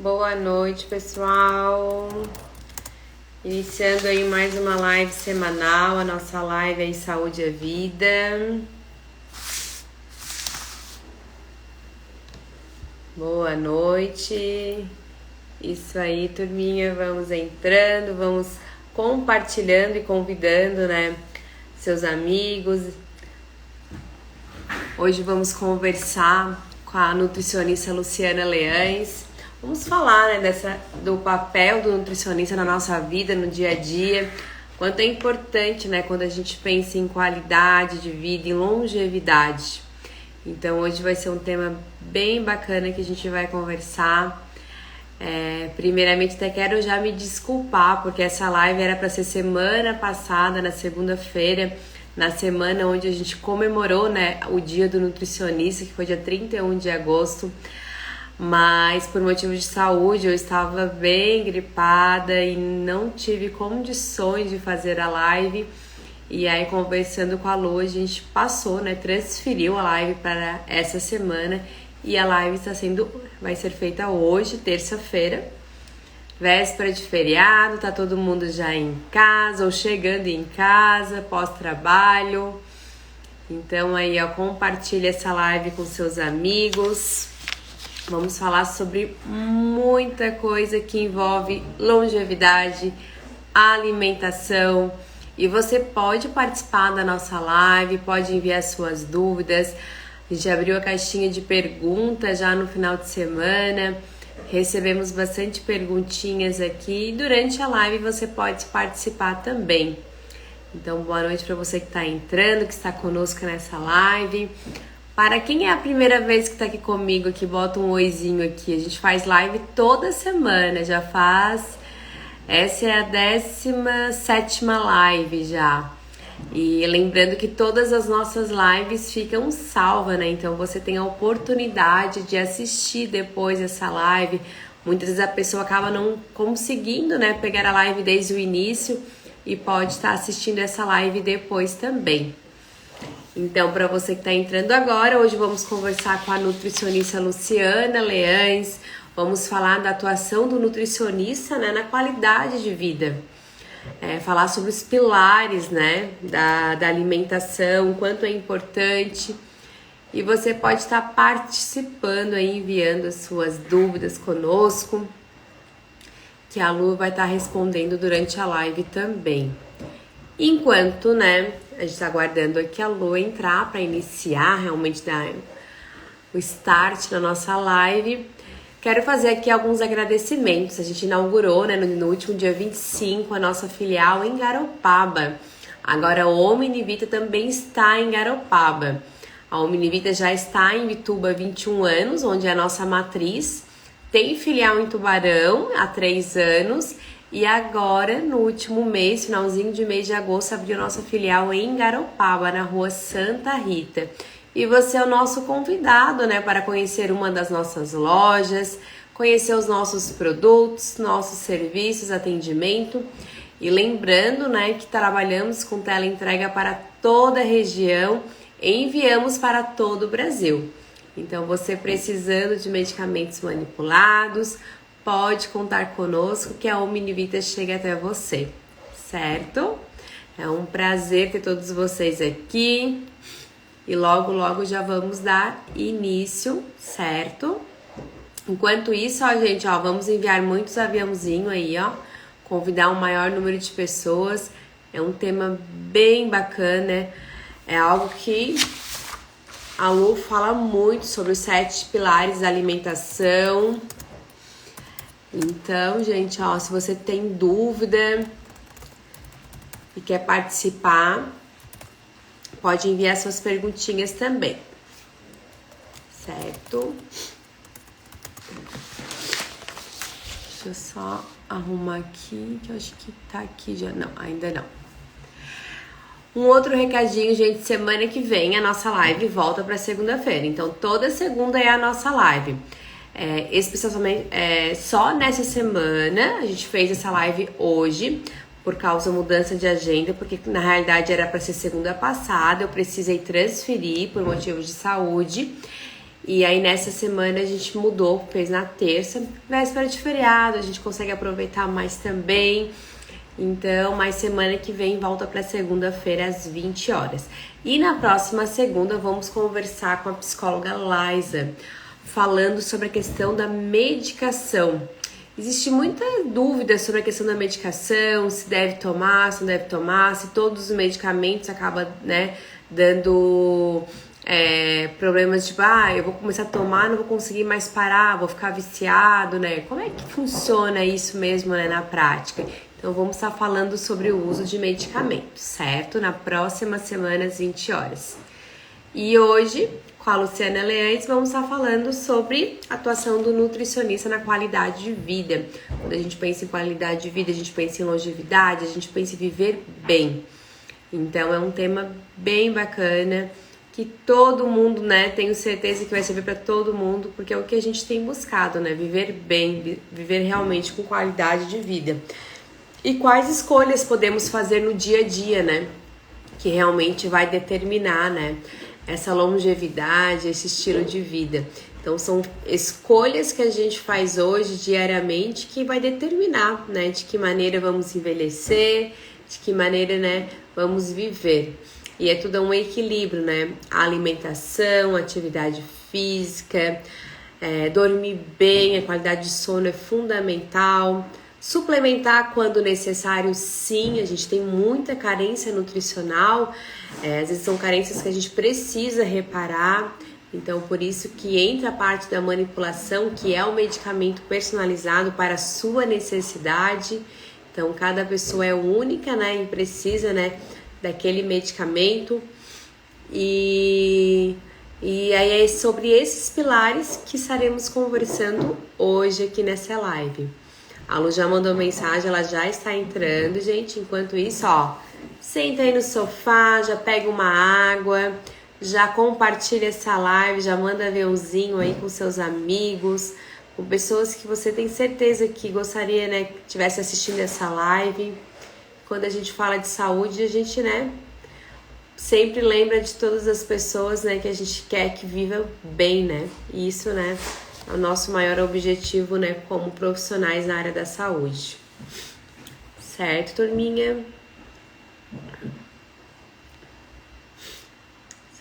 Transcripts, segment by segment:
Boa noite, pessoal. Iniciando aí mais uma live semanal, a nossa live aí Saúde é Vida. Boa noite. Isso aí, turminha, vamos entrando, vamos compartilhando e convidando, né, seus amigos. Hoje vamos conversar com a nutricionista Luciana Leães. Vamos falar, né, do papel do nutricionista na nossa vida, no dia a dia. Quanto é importante, né, quando a gente pensa em qualidade de vida, em longevidade. Então hoje vai ser um tema bem bacana que a gente vai conversar. Primeiramente até quero já me desculpar, porque essa live era para ser semana passada, na segunda-feira, na semana onde a gente comemorou, né, o dia do nutricionista, que foi dia 31 de agosto. Mas por motivo de saúde eu estava bem gripada e não tive condições de fazer a live. E aí, conversando com a Lu, a gente passou, né, transferiu a live para essa semana. E a live vai ser feita hoje, terça-feira, véspera de feriado, tá todo mundo já em casa ou chegando em casa, pós-trabalho. Então aí, ó, compartilha essa live com seus amigos. Vamos falar sobre muita coisa que envolve longevidade, alimentação. E você pode participar da nossa live, pode enviar suas dúvidas. A gente abriu a caixinha de perguntas já no final de semana. Recebemos bastante perguntinhas aqui. E durante a live você pode participar também. Então, boa noite para você que está entrando, que está conosco nessa live. Para quem é a primeira vez que está aqui comigo, que bota um oizinho aqui. A gente faz live toda semana, essa é a 17ª live já. E lembrando que todas as nossas lives ficam salvas, né? Então você tem a oportunidade de assistir depois essa live. Muitas vezes a pessoa acaba não conseguindo, né, pegar a live desde o início e pode estar assistindo essa live depois também. Então, para você que está entrando agora, hoje vamos conversar com a nutricionista Luciana Leães. Vamos falar da atuação do nutricionista, né, na qualidade de vida. Falar sobre os pilares, né, da alimentação, o quanto é importante. E você pode estar participando aí, enviando as suas dúvidas conosco, que a Lu vai estar respondendo durante a live também. Enquanto, né, a gente está aguardando aqui a Lu entrar para iniciar, realmente dar o start na nossa live. Quero fazer aqui alguns agradecimentos. A gente inaugurou, né, no último dia 25, a nossa filial em Garopaba. Agora a Omnivita também está em Garopaba. A Omnivita já está em Vituba há 21 anos, onde é a nossa matriz. Tem filial em Tubarão há 3 anos. E agora, no último mês, finalzinho de mês de agosto, abriu nossa filial em Garopaba, na rua Santa Rita. E você é o nosso convidado, né, para conhecer uma das nossas lojas, conhecer os nossos produtos, nossos serviços, atendimento. E lembrando, né, que trabalhamos com teleentrega para toda a região e enviamos para todo o Brasil. Então, você precisando de medicamentos manipulados, pode contar conosco que a Omnivita chega até você, certo? É um prazer ter todos vocês aqui. E logo, logo já vamos dar início, certo? Enquanto isso, ó, gente, ó, vamos enviar muitos aviãozinhos aí, ó. Convidar um maior número de pessoas. É um tema bem bacana. É algo que a Lu fala muito sobre os 7 pilares da alimentação. Então, gente, ó, se você tem dúvida e quer participar, pode enviar suas perguntinhas também, certo? Deixa eu só arrumar aqui, que eu acho que tá aqui já. Não, ainda não. Um outro recadinho, gente, semana que vem a nossa live volta para segunda-feira. Então, toda segunda é a nossa live. Especialmente, só nessa semana, a gente fez essa live hoje, por causa da mudança de agenda, porque na realidade era para ser segunda passada, eu precisei transferir por motivos de saúde. E aí nessa semana a gente mudou, fez na terça, véspera de feriado, a gente consegue aproveitar mais também. Então, mais semana que vem volta para segunda-feira às 20 horas. E na próxima segunda vamos conversar com a psicóloga Laisa, falando sobre a questão da medicação. Existe muita dúvida sobre a questão da medicação, se deve tomar, se não deve tomar, se todos os medicamentos acabam, né, dando problemas tipo, eu vou começar a tomar, não vou conseguir mais parar, vou ficar viciado, né? Como é que funciona isso mesmo, né, na prática? Então vamos estar falando sobre o uso de medicamentos, certo? Na próxima semana às 20 horas. E hoje, com a Luciana Leães, vamos estar falando sobre a atuação do nutricionista na qualidade de vida. Quando a gente pensa em qualidade de vida, a gente pensa em longevidade, a gente pensa em viver bem. Então é um tema bem bacana, que todo mundo, né, tenho certeza que vai servir para todo mundo, porque é o que a gente tem buscado, né, viver bem, viver realmente com qualidade de vida. E quais escolhas podemos fazer no dia a dia, né, que realmente vai determinar, né, essa longevidade, esse estilo de vida. Então são escolhas que a gente faz hoje, diariamente, que vai determinar, né, de que maneira vamos envelhecer, de que maneira, né, vamos viver. E é tudo um equilíbrio, né? A alimentação, atividade física, dormir bem, a qualidade de sono é fundamental. Suplementar quando necessário, sim, a gente tem muita carência nutricional, às vezes são carências que a gente precisa reparar, então por isso que entra a parte da manipulação, que é o medicamento personalizado para a sua necessidade. Então cada pessoa é única, né, e precisa, né, daquele medicamento. E aí é sobre esses pilares que estaremos conversando hoje aqui nessa live. A Lu já mandou mensagem, ela já está entrando, gente. Enquanto isso, ó, senta aí no sofá, já pega uma água, já compartilha essa live, já manda aviãozinho aí com seus amigos, com pessoas que você tem certeza que gostaria, né, que estivesse assistindo essa live. Quando a gente fala de saúde, a gente, né, sempre lembra de todas as pessoas, né, que a gente quer que vivam bem, né? E isso, né, é o nosso maior objetivo, né, como profissionais na área da saúde. Certo, turminha?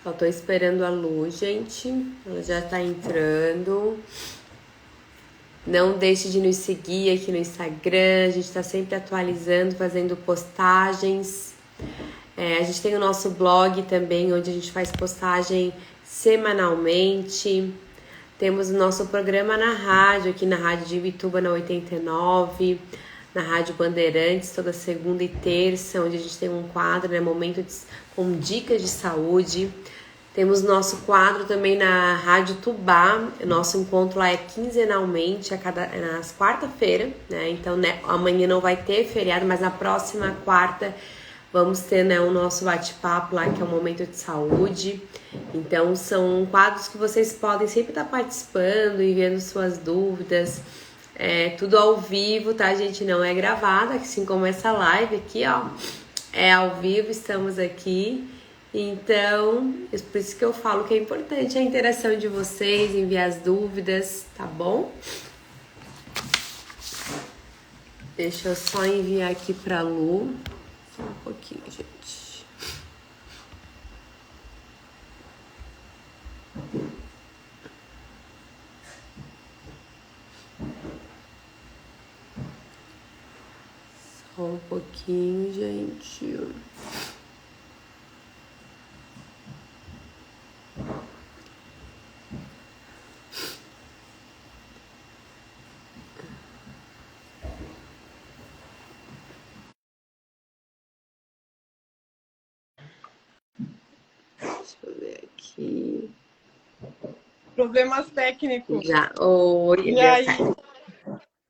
Só tô esperando a Lu, gente. Ela já tá entrando. Não deixe de nos seguir aqui no Instagram, a gente está sempre atualizando, fazendo postagens. A gente tem o nosso blog também, onde a gente faz postagem semanalmente. Temos o nosso programa na rádio, aqui na Rádio de Ibituba, na 89, na Rádio Bandeirantes, toda segunda e terça, onde a gente tem um quadro, né, com dicas de saúde. Temos nosso quadro também na Rádio Tubá, nosso encontro lá é quinzenalmente, nas quarta-feira, né? Então, né, amanhã não vai ter feriado, mas na próxima quarta vamos ter, né, o nosso bate-papo lá, que é o Momento de Saúde. Então, são quadros que vocês podem sempre estar participando, enviando suas dúvidas. Tudo ao vivo, tá, gente? Não é gravado, assim como essa live aqui, ó. É ao vivo, estamos aqui. Então, por isso que eu falo que é importante a interação de vocês, enviar as dúvidas, tá bom? Deixa eu só enviar aqui pra Lu. Só um pouquinho, gente. Só um pouquinho, gente. Deixa eu ver aqui. Problemas técnicos. Já. Oi, E aí?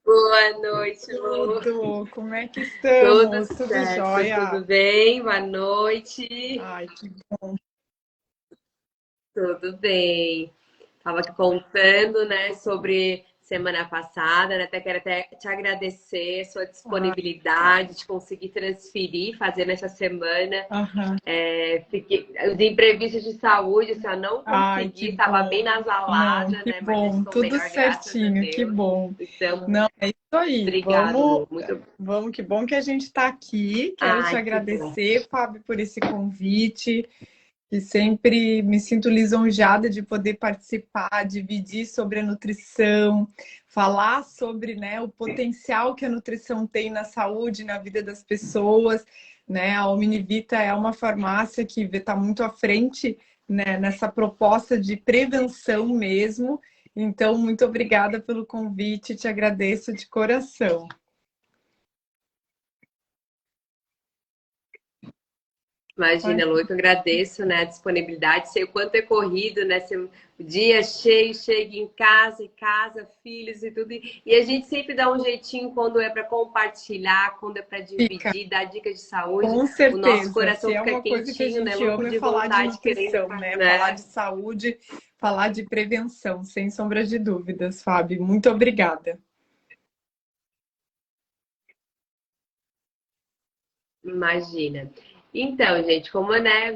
Boa noite, Lu. Tudo, como é que estamos? Tudo Tudo certo, jóia? tudo bem? Boa noite. Ai, que bom. Tudo bem. Tava aqui contando, né, sobre semana passada, né? Até te agradecer sua Ah, disponibilidade de conseguir transferir, fazer nessa semana. aham. Os imprevistos de saúde, assim, eu não Ai, consegui, que estava bom. bem Não, nasalada, que né? Mas já bom. estou Tudo melhor, graças a certinho, que Deus. bom. Então, Não, é isso aí. obrigado, Vamos, Lu. Muito. vamos, que bom que a gente está aqui. Quero te Ai, que bom. agradecer, Fábio, por esse convite. E sempre me sinto lisonjeada de poder participar, dividir sobre a nutrição, falar sobre, né, o potencial que a nutrição tem na saúde, na vida das pessoas, né? A Omnivita é uma farmácia que está muito à frente, né, nessa proposta de prevenção mesmo. Então, muito obrigada pelo convite, te agradeço de coração. Imagina, Lu, eu que agradeço, né, a disponibilidade. Sei o quanto é corrido, né? O dia cheio, chega em casa, filhos e tudo. E a gente sempre dá um jeitinho quando é para compartilhar, quando é para Fica, dividir, dar dicas de saúde. com O nosso certeza. Se coração é fica uma coisa que a quentinho, né, gente louco ama é de falar de vontade, querendo, nutrição, né? Falar né? de saúde, falar de prevenção, sem sombra de dúvidas, Fábio. Muito obrigada. Imagina. Então, gente, como né,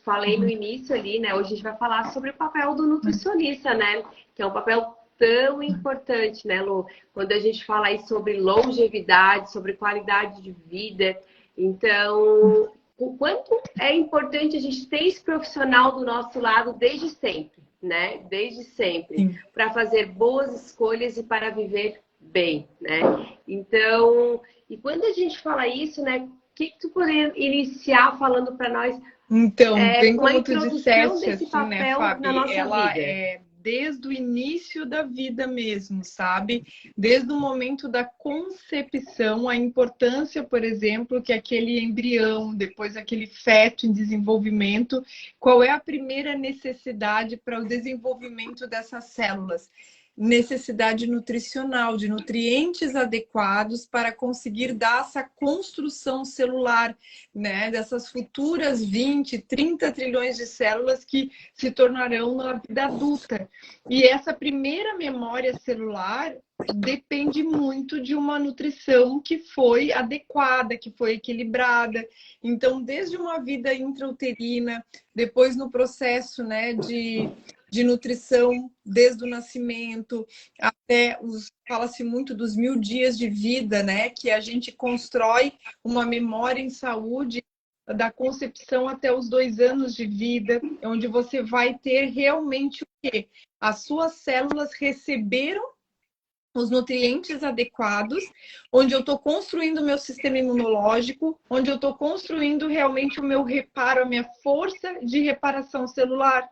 falei no início ali, né? Hoje a gente vai falar sobre o papel do nutricionista, né? Que é um papel tão importante, né, Lu? Quando a gente fala aí sobre longevidade, sobre qualidade de vida. Então, o quanto é importante a gente ter esse profissional do nosso lado desde sempre, né? Desde sempre, Sim. para fazer boas escolhas e para viver bem, né? Então, e quando a gente fala isso, né? Que tu poderia iniciar falando para nós Então, bem uma como tu introdução disseste, desse assim, né, papel na Fabi, nossa ela vida? é desde o início da vida mesmo, sabe? Desde o momento da concepção, a importância, por exemplo, que aquele embrião, depois aquele feto em desenvolvimento, qual é a primeira necessidade para o desenvolvimento dessas células? Necessidade nutricional, de nutrientes adequados para conseguir dar essa construção celular, né, dessas futuras 20, 30 trilhões de células que se tornarão na vida adulta. E essa primeira memória celular depende muito de uma nutrição que foi adequada, que foi equilibrada. Então, desde uma vida intrauterina, depois no processo, né, de nutrição desde o nascimento até fala-se muito dos 1000 dias de vida, né? Que a gente constrói uma memória em saúde da concepção até os 2 anos de vida, onde você vai ter realmente o quê? As suas células receberam os nutrientes adequados, onde eu estou construindo o meu sistema imunológico, onde eu estou construindo realmente o meu reparo, a minha força de reparação celular.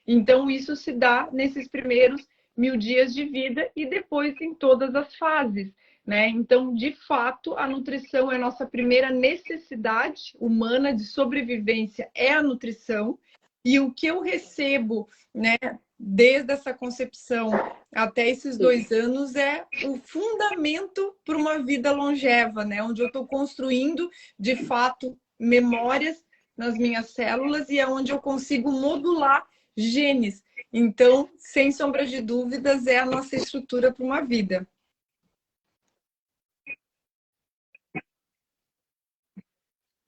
Então, isso se dá nesses primeiros 1000 dias de vida e depois em todas as fases, né? Então, de fato, a nutrição é a nossa primeira necessidade humana de sobrevivência, é a nutrição. E o que eu recebo, né, desde essa concepção até esses 2 anos é o fundamento para uma vida longeva, né? Onde eu estou construindo, de fato, memórias nas minhas células e é onde eu consigo modular genes. Então, sem sombra de dúvidas, é a nossa estrutura para uma vida.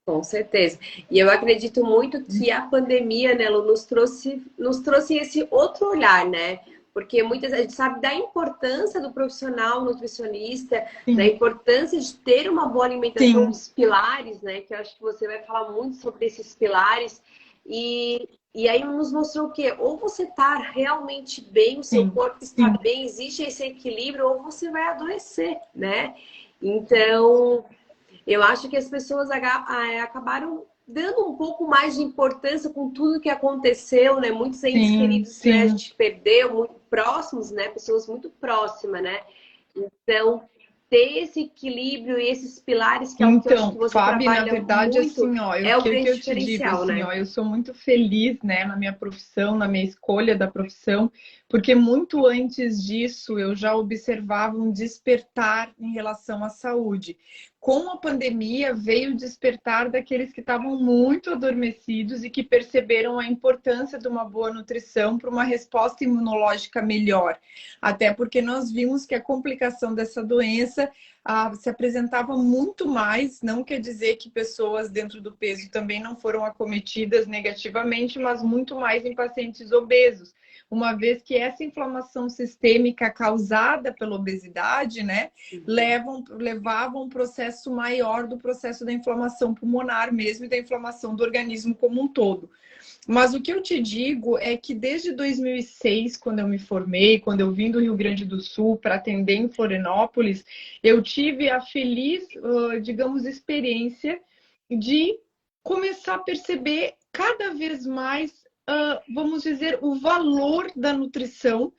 Com certeza. E eu acredito muito que a pandemia, né, Lu, nos trouxe esse outro olhar, né? Porque muitas a gente sabe da importância do profissional nutricionista, da Sim, importância de ter uma boa alimentação, sim, os pilares, né? Que eu acho que você vai falar muito sobre esses pilares. E aí nos mostrou o quê? Ou você está realmente bem, o seu sim, corpo está sim. bem, existe esse equilíbrio, ou você vai adoecer, né? Então, eu acho que as pessoas acabaram dando um pouco mais de importância com tudo que aconteceu, né? Muitos entes Sim, queridos, né? A sim. gente perdeu, muito próximos, né? Pessoas muito próximas, né? Então, ter esse equilíbrio e esses pilares, que é o que eu acho que Então, você Fábio, na trabalha verdade, muito, assim, ó, é o o que grande eu te digo, diferencial, assim, né? ó, eu sou muito feliz, né, na minha profissão, na minha escolha da profissão, porque muito antes disso eu já observava um despertar em relação à saúde. com a pandemia veio o despertar daqueles que estavam muito adormecidos e que perceberam a importância de uma boa nutrição para uma resposta imunológica melhor. Até porque nós vimos que a complicação dessa doença se apresentava muito mais, não quer dizer que pessoas dentro do peso também não foram acometidas negativamente, mas muito mais em pacientes obesos, uma vez que essa inflamação sistêmica causada pela obesidade, né, levava a um processo maior do processo da inflamação pulmonar mesmo e da inflamação do organismo como um todo. Mas o que eu te digo é que desde 2006, quando eu me formei, quando eu vim do Rio Grande do Sul para atender em Florianópolis, eu tive a feliz, digamos, experiência de começar a perceber cada vez mais, vamos dizer, o valor da nutrição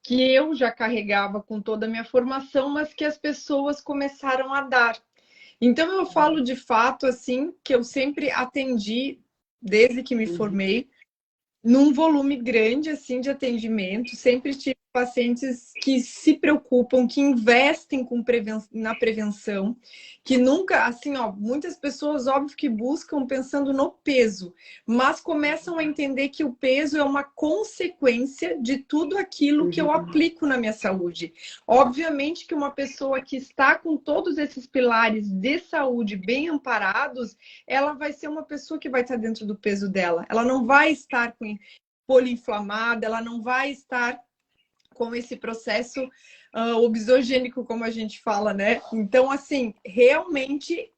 que eu já carregava com toda a minha formação, mas que as pessoas começaram a dar. Então eu falo de fato assim que eu sempre atendi desde que me formei, num volume grande assim de atendimento, sempre tive pacientes que se preocupam, que investem na prevenção, que nunca, assim, ó, muitas pessoas, óbvio, que buscam pensando no peso, mas começam a entender que o peso é uma consequência de tudo aquilo que eu aplico na minha saúde. Obviamente que uma pessoa que está com todos esses pilares de saúde bem amparados, ela vai ser uma pessoa que vai estar dentro do peso dela. Ela não vai estar poliinflamada, ela não vai estar com esse processo obesogênico, como a gente fala, né? Então, assim, realmente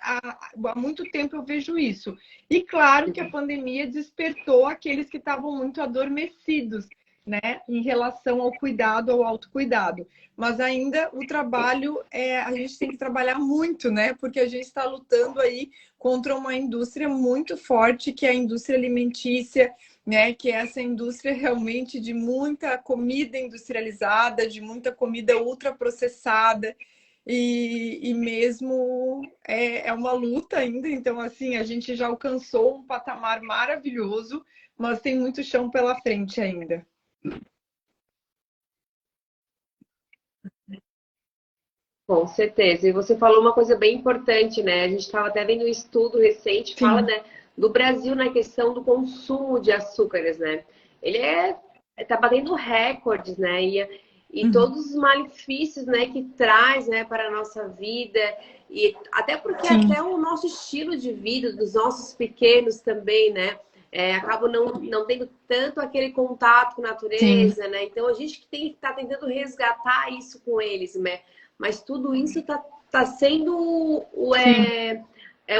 há muito tempo eu vejo isso. E claro que a pandemia despertou aqueles que estavam muito adormecidos, né, em relação ao cuidado, ao autocuidado. Mas ainda o trabalho, a gente tem que trabalhar muito, né? Porque a gente está lutando aí contra uma indústria muito forte, que é a indústria alimentícia, né? Que é essa indústria realmente de muita comida industrializada, de muita comida ultraprocessada. E mesmo é uma luta ainda, então assim, a gente já alcançou um patamar maravilhoso, mas tem muito chão pela frente ainda. Com certeza. E você falou uma coisa bem importante, né? A gente estava até vendo um estudo recente, fala, Sim, né, do Brasil na questão do consumo de açúcares, né? Ele tá batendo recordes, né? E todos os malefícios, né, que traz, né, para a nossa vida e até porque sim, até o nosso estilo de vida dos nossos pequenos também, né? Acabam não tendo tanto aquele contato com a sim, natureza, né? Então a gente tem que estar tentando resgatar isso com eles, né? Mas tudo isso tá sendo sim,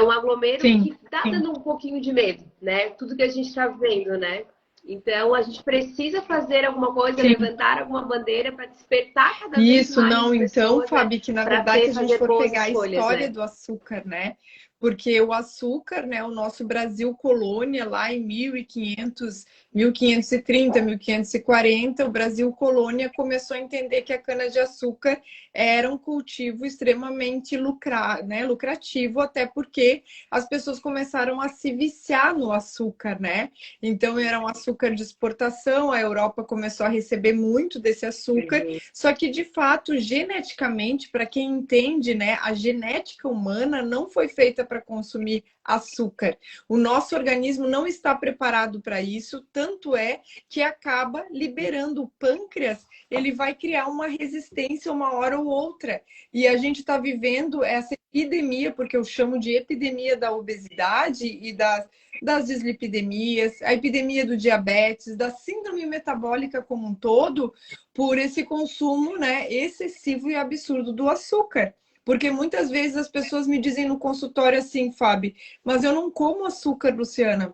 um aglomero sim, que tá sim. dando um pouquinho de medo, né? Tudo que a gente está vendo, né? Então a gente precisa fazer alguma coisa, Sim. levantar alguma bandeira para despertar cada vez Isso, mais não, então, pessoas, né? Fabi, que na Para verdade, se ter a gente fazer for boas pegar a escolhas, história né? do açúcar, né? Porque o açúcar, né, o nosso Brasil colônia, lá em 1500, 1530, 1540, o Brasil colônia começou a entender que a cana-de-açúcar era um cultivo extremamente lucrativo, até porque as pessoas começaram a se viciar no açúcar, né? Então, era um açúcar de exportação, a Europa começou a receber muito desse açúcar, só que, de fato, geneticamente, para quem entende, né, a genética humana não foi feita para consumir açúcar. O nosso organismo não está preparado para isso, tanto é que acaba liberando o pâncreas, ele vai criar uma resistência uma hora ou outra. E a gente está vivendo essa epidemia, porque eu chamo de epidemia da obesidade e das dislipidemias, a epidemia do diabetes, da síndrome metabólica como um todo, por esse consumo, né, excessivo e absurdo do açúcar. Porque muitas vezes as pessoas me dizem no consultório assim, Fábio, mas eu não como açúcar, Luciana.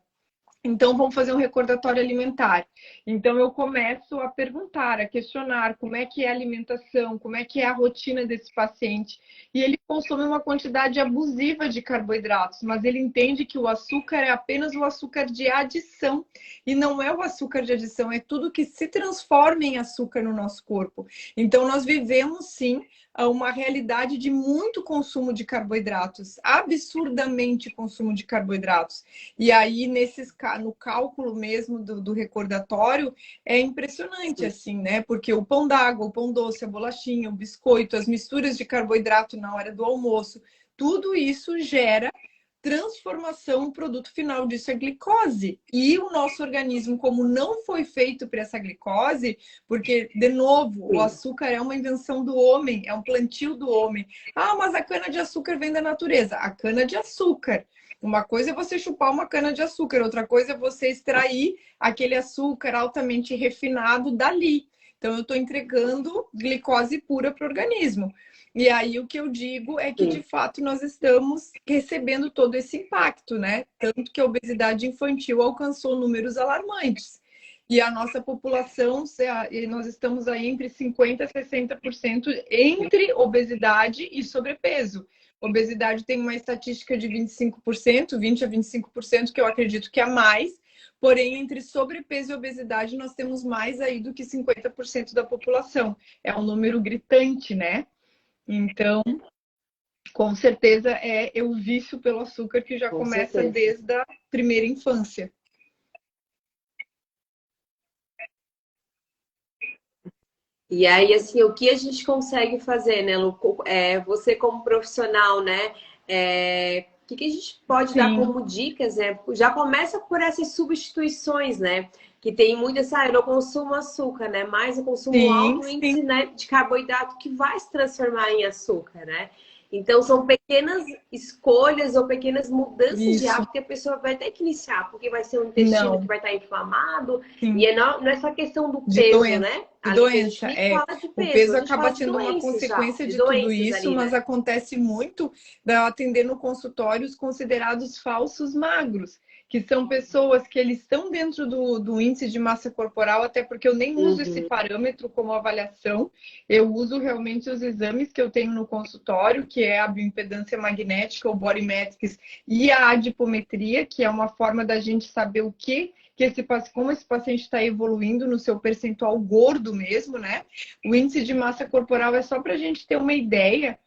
Então, vamos fazer um recordatório alimentar. Então, eu começo a perguntar, a questionar como é que é a alimentação, como é que é a rotina desse paciente. E ele consome uma quantidade abusiva de carboidratos, mas ele entende que o açúcar é apenas o açúcar de adição. E não é o açúcar de adição, é tudo que se transforma em açúcar no nosso corpo. Então, nós vivemos, sim, uma realidade de muito consumo de carboidratos, absurdamente consumo de carboidratos. E aí, no cálculo mesmo do recordatório, é impressionante, assim, né? Porque o pão d'água, o pão doce, a bolachinha, o biscoito, as misturas de carboidrato na hora do almoço, tudo isso gera transformação, o produto final disso é glicose. E o nosso organismo, como não foi feito para essa glicose, porque, de novo, o açúcar é uma invenção do homem, é um plantio do homem. Ah, mas a cana-de-açúcar vem da natureza. A cana-de-açúcar. Uma coisa é você chupar uma cana-de-açúcar, outra coisa é você extrair aquele açúcar altamente refinado dali. Então, eu estou entregando glicose pura para o organismo. E aí o que eu digo é que, de fato, nós estamos recebendo todo esse impacto, né? Tanto que a obesidade infantil alcançou números alarmantes. E a nossa população, nós estamos aí entre 50% e 60% entre obesidade e sobrepeso. Obesidade tem uma estatística de 25%, 20% a 25%, que eu acredito que é mais. Porém, entre sobrepeso e obesidade, nós temos mais aí do que 50% da população. É um número gritante, né? Então, com certeza, é o vício pelo açúcar que já começa desde a primeira infância. E aí, assim, o que a gente consegue fazer, né, Lu? Você como profissional, né? O que a gente pode dar como dicas, né? Já começa por essas substituições, né? Que tem muito eu não consumo açúcar, né? Mas eu consumo alto índice, né, de carboidrato que vai se transformar em açúcar, né? Então, são pequenas escolhas ou pequenas mudanças de hábito que a pessoa vai ter que iniciar, porque vai ser um intestino que vai estar inflamado. E não é só questão do peso, né? A doença, o peso acaba sendo uma consequência de tudo isso, mas acontece muito de eu atender no consultório os considerados falsos magros, que são pessoas que eles estão dentro do índice de massa corporal, até porque eu nem uso esse parâmetro como avaliação, eu uso realmente os exames que eu tenho no consultório, que é a bioimpedância magnética, o body metrics e a adipometria, que é uma forma da gente saber como esse paciente está evoluindo no seu percentual gordo mesmo, né? O índice de massa corporal é só para a gente ter uma ideia,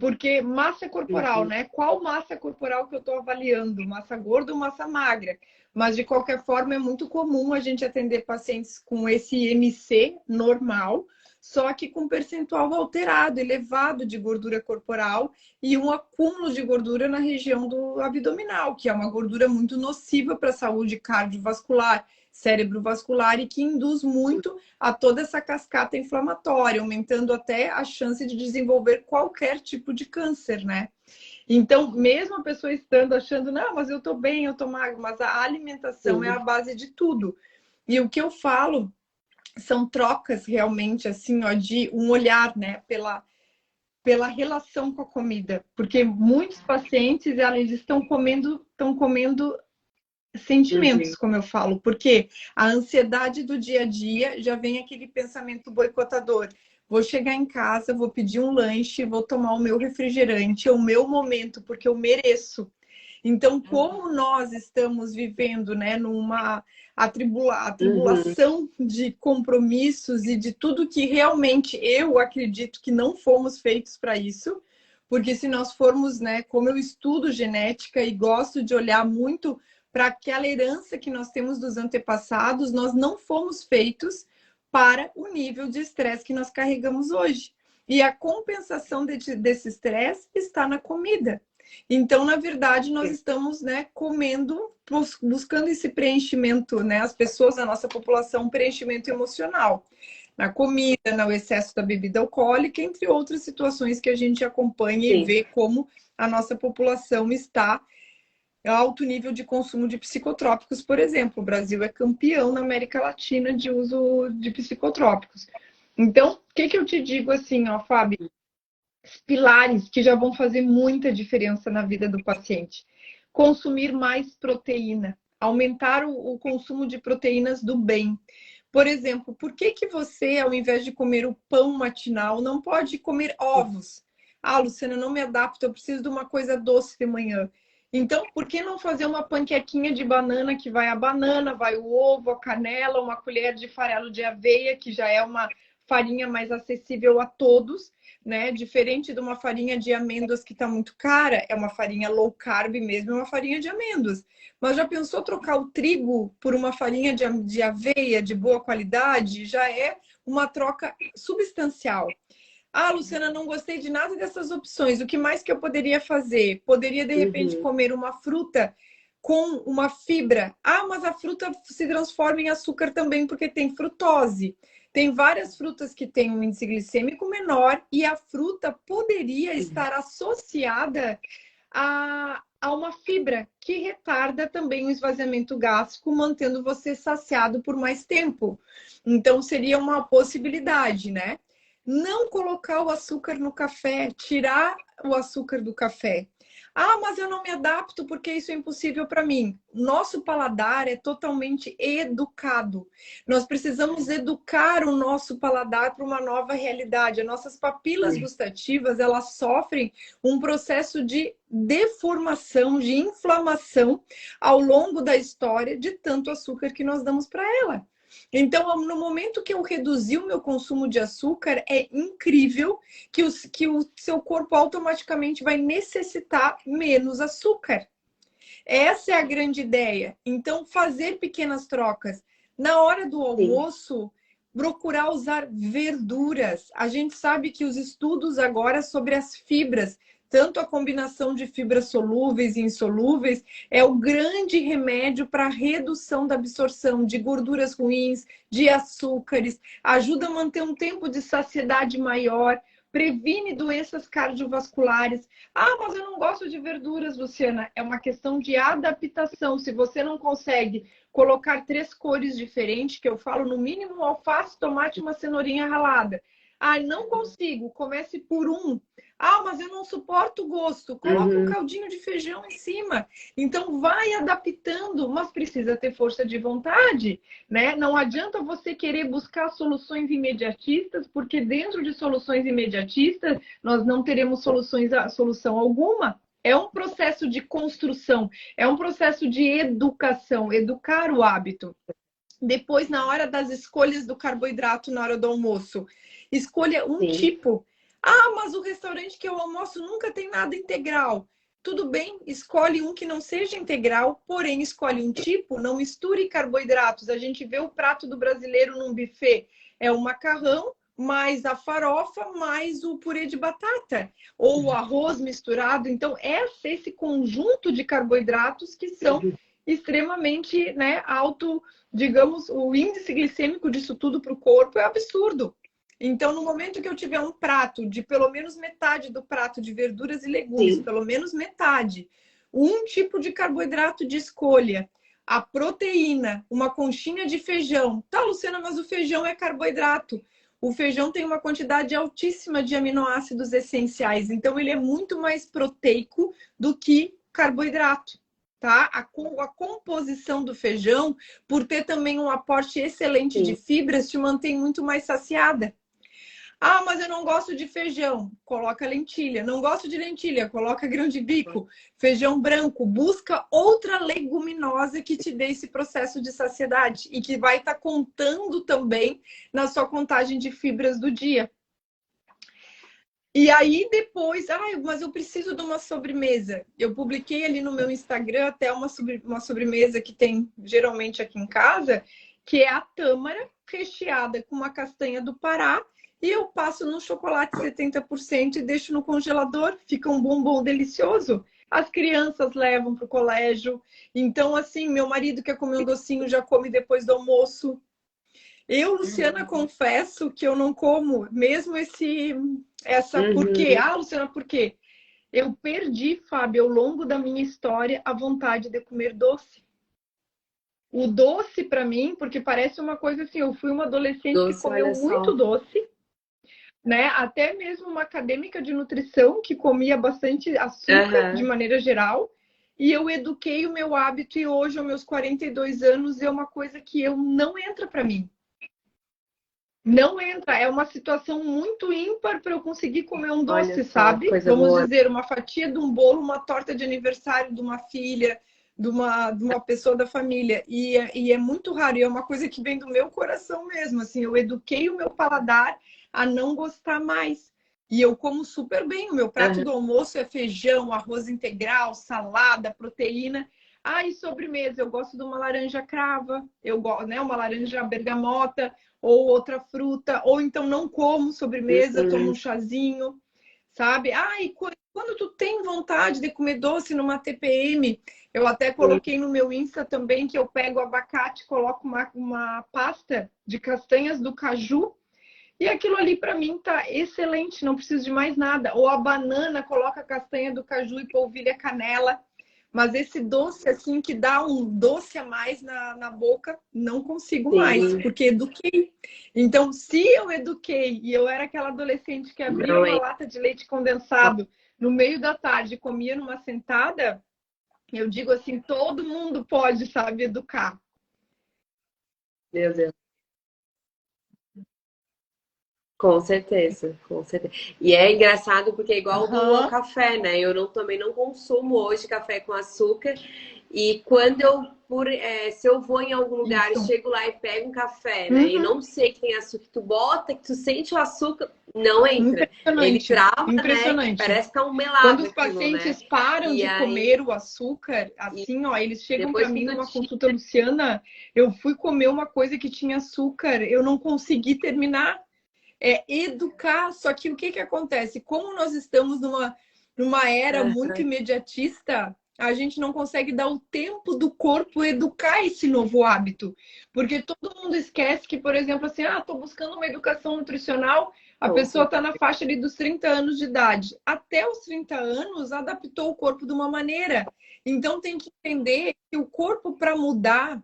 porque massa corporal, né? Qual massa corporal que eu estou avaliando? Massa gorda ou massa magra? Mas, de qualquer forma, é muito comum a gente atender pacientes com esse MC normal, só que com percentual alterado, elevado de gordura corporal e um acúmulo de gordura na região do abdominal, que é uma gordura muito nociva para a saúde cardiovascular, cerebrovascular e que induz muito a toda essa cascata inflamatória, aumentando até a chance de desenvolver qualquer tipo de câncer, né? Então, mesmo a pessoa estando achando, não, mas eu tô bem, eu tô magro, mas a alimentação é a base de tudo. E o que eu falo são trocas realmente, assim, ó, de um olhar, né, pela relação com a comida. Porque muitos pacientes, eles estão comendo sentimentos, como eu falo, porque a ansiedade do dia a dia já vem aquele pensamento boicotador. Vou chegar em casa, vou pedir um lanche, vou tomar o meu refrigerante, é o meu momento, porque eu mereço. Então, como nós estamos vivendo, né, numa atribulação de compromissos e de tudo que realmente eu acredito que não fomos feitos para isso, porque se nós formos, né, como eu estudo genética e gosto de olhar muito para aquela herança que nós temos dos antepassados, nós não fomos feitos para o nível de estresse que nós carregamos hoje. E a compensação desse estresse está na comida. Então, na verdade, nós estamos, né, comendo, buscando esse preenchimento, né? As pessoas da nossa população, um preenchimento emocional. Na comida, no excesso da bebida alcoólica, entre outras situações que a gente acompanha e vê como a nossa população está alto nível de consumo de psicotrópicos, por exemplo. O Brasil é campeão na América Latina de uso de psicotrópicos. Então, o que eu te digo assim, ó, Fábio? Pilares que já vão fazer muita diferença na vida do paciente. Consumir mais proteína, aumentar o consumo de proteínas do bem. Por exemplo, por que você, ao invés de comer o pão matinal, não pode comer ovos? Ah, Luciana, não me adapto, eu preciso de uma coisa doce de manhã. Então, por que não fazer uma panquequinha de banana, que vai a banana, vai o ovo, a canela, uma colher de farelo de aveia, que já é uma farinha mais acessível a todos, né? Diferente de uma farinha de amêndoas que está muito cara, é uma farinha low carb mesmo, é uma farinha de amêndoas. Mas já pensou trocar o trigo por uma farinha de aveia de boa qualidade? Já é uma troca substancial. Ah, Luciana, não gostei de nada dessas opções. O que mais que eu poderia fazer? Poderia, de repente, Uhum. comer uma fruta com uma fibra. Ah, mas a fruta se transforma em açúcar também porque tem frutose. Tem várias frutas que têm um índice glicêmico menor e a fruta poderia estar associada a uma fibra que retarda também o esvaziamento gástrico, mantendo você saciado por mais tempo. Então, seria uma possibilidade, né? Não colocar o açúcar no café, tirar o açúcar do café. Ah, mas eu não me adapto porque isso é impossível para mim. Nosso paladar é totalmente educado. Nós precisamos educar o nosso paladar para uma nova realidade. As nossas papilas gustativas, elas sofrem um processo de deformação, de inflamação ao longo da história de tanto açúcar que nós damos para ela. Então, no momento que eu reduzi o meu consumo de açúcar, é incrível que o seu corpo automaticamente vai necessitar menos açúcar. Essa é a grande ideia. Então, fazer pequenas trocas. Na hora do Sim. almoço, procurar usar verduras. A gente sabe que os estudos agora sobre as fibras, tanto a combinação de fibras solúveis e insolúveis, é o grande remédio para a redução da absorção de gorduras ruins, de açúcares, ajuda a manter um tempo de saciedade maior, previne doenças cardiovasculares. Ah, mas eu não gosto de verduras, Luciana. É uma questão de adaptação. Se você não consegue colocar 3 cores diferentes, que eu falo no mínimo alface, tomate e uma cenourinha ralada. Ah, não consigo. Comece por um. Ah, mas eu não suporto o gosto. Coloque um Uhum. caldinho de feijão em cima. Então vai adaptando, mas precisa ter força de vontade, né? Não adianta você querer buscar soluções imediatistas, porque dentro de soluções imediatistas nós não teremos solução alguma. É um processo de construção, é um processo de educação, educar o hábito. Depois, na hora das escolhas do carboidrato na hora do almoço, escolha um Sim. tipo. Ah, mas o restaurante que eu almoço nunca tem nada integral. Tudo bem, escolhe um que não seja integral, porém escolhe um tipo, não misture carboidratos. A gente vê o prato do brasileiro num buffet, é o macarrão, mais a farofa, mais o purê de batata, ou o arroz misturado. Então, esse conjunto de carboidratos que são extremamente, né, alto, digamos, o índice glicêmico disso tudo para o corpo é absurdo. Então, no momento que eu tiver um prato de pelo menos metade do prato de verduras e legumes, Sim. pelo menos metade, um tipo de carboidrato de escolha, a proteína, uma conchinha de feijão. Tá, Luciana, mas o feijão é carboidrato. O feijão tem uma quantidade altíssima de aminoácidos essenciais, então ele é muito mais proteico do que carboidrato. Tá? A composição do feijão, por ter também um aporte excelente de Sim. fibras, te mantém muito mais saciada. Ah, mas eu não gosto de feijão. Coloca lentilha. Não gosto de lentilha. Coloca grão de bico. Feijão branco. Busca outra leguminosa que te dê esse processo de saciedade e que vai estar contando também na sua contagem de fibras do dia. E aí depois, mas eu preciso de uma sobremesa. Eu publiquei ali no meu Instagram até uma sobremesa que tem geralmente aqui em casa, que é a tâmara recheada com uma castanha do Pará. E eu passo no chocolate 70% e deixo no congelador. Fica um bombom delicioso. As crianças levam para o colégio. Então, assim, meu marido quer comer um docinho, já come depois do almoço. Eu, Luciana, confesso que eu não como, mesmo por quê? Uhum. Ah, Luciana, por quê? Eu perdi, Fábio, ao longo da minha história, a vontade de comer doce. O doce, para mim, porque parece uma coisa assim, eu fui uma adolescente que Doce, comeu olha muito só. doce, né? Até mesmo uma acadêmica de nutrição que comia bastante açúcar, de Aham. maneira geral. E eu eduquei o meu hábito e hoje, aos meus 42 anos, é uma coisa que eu não entra para mim. Não entra, é uma situação muito ímpar para eu conseguir comer um Olha doce, só, sabe? coisa Vamos boa. dizer, uma fatia de um bolo, uma torta de aniversário de uma filha, de uma pessoa da família. E é muito raro, e é uma coisa que vem do meu coração mesmo. Assim, eu eduquei o meu paladar a não gostar mais. E eu como super bem. O meu prato Aham. do almoço é feijão, arroz integral, salada, proteína. Ah, e sobremesa, eu gosto de uma laranja crava, eu gosto, né, uma laranja bergamota ou outra fruta, ou então não como sobremesa, tomo um chazinho, sabe? Ah, e quando tu tem vontade de comer doce numa TPM, eu até coloquei no meu Insta também que eu pego abacate, coloco uma pasta de castanhas do caju e aquilo ali para mim tá excelente, não preciso de mais nada. Ou a banana, coloca a castanha do caju e polvilha canela. Mas esse doce, assim, que dá um doce a mais na boca, não consigo mais, Sim, porque eduquei. Então, se eu eduquei e eu era aquela adolescente que abria não uma é. lata de leite condensado no meio da tarde e comia numa sentada, eu digo assim, todo mundo pode, sabe, educar. Meu Deus. Com certeza, com certeza. E é engraçado porque é igual do Aham, café, né? Eu não, também não consumo hoje café com açúcar. E quando eu, se eu vou em algum lugar e isso. chego lá e pego um café, né? E Uhum. não sei que tem açúcar, tu bota, que tu sente o açúcar, não entra. Ele Impressionante, trava, né? impressionante. Parece que tá um Quando melado os aquilo, né? pacientes param E de aí, comer o açúcar, e assim, ó, eles chegam para depois que mim tu numa tira. consulta, Luciana, eu fui comer uma coisa que tinha açúcar, eu não consegui terminar. É educar, só que o que que acontece? Como nós estamos numa era muito imediatista, a gente não consegue dar o tempo do corpo educar esse novo hábito. Porque todo mundo esquece que, por exemplo, assim, ah, estou buscando uma educação nutricional, a Com pessoa certeza. está na faixa ali dos 30 anos de idade. Até os 30 anos, adaptou o corpo de uma maneira. Então, tem que entender que o corpo, para mudar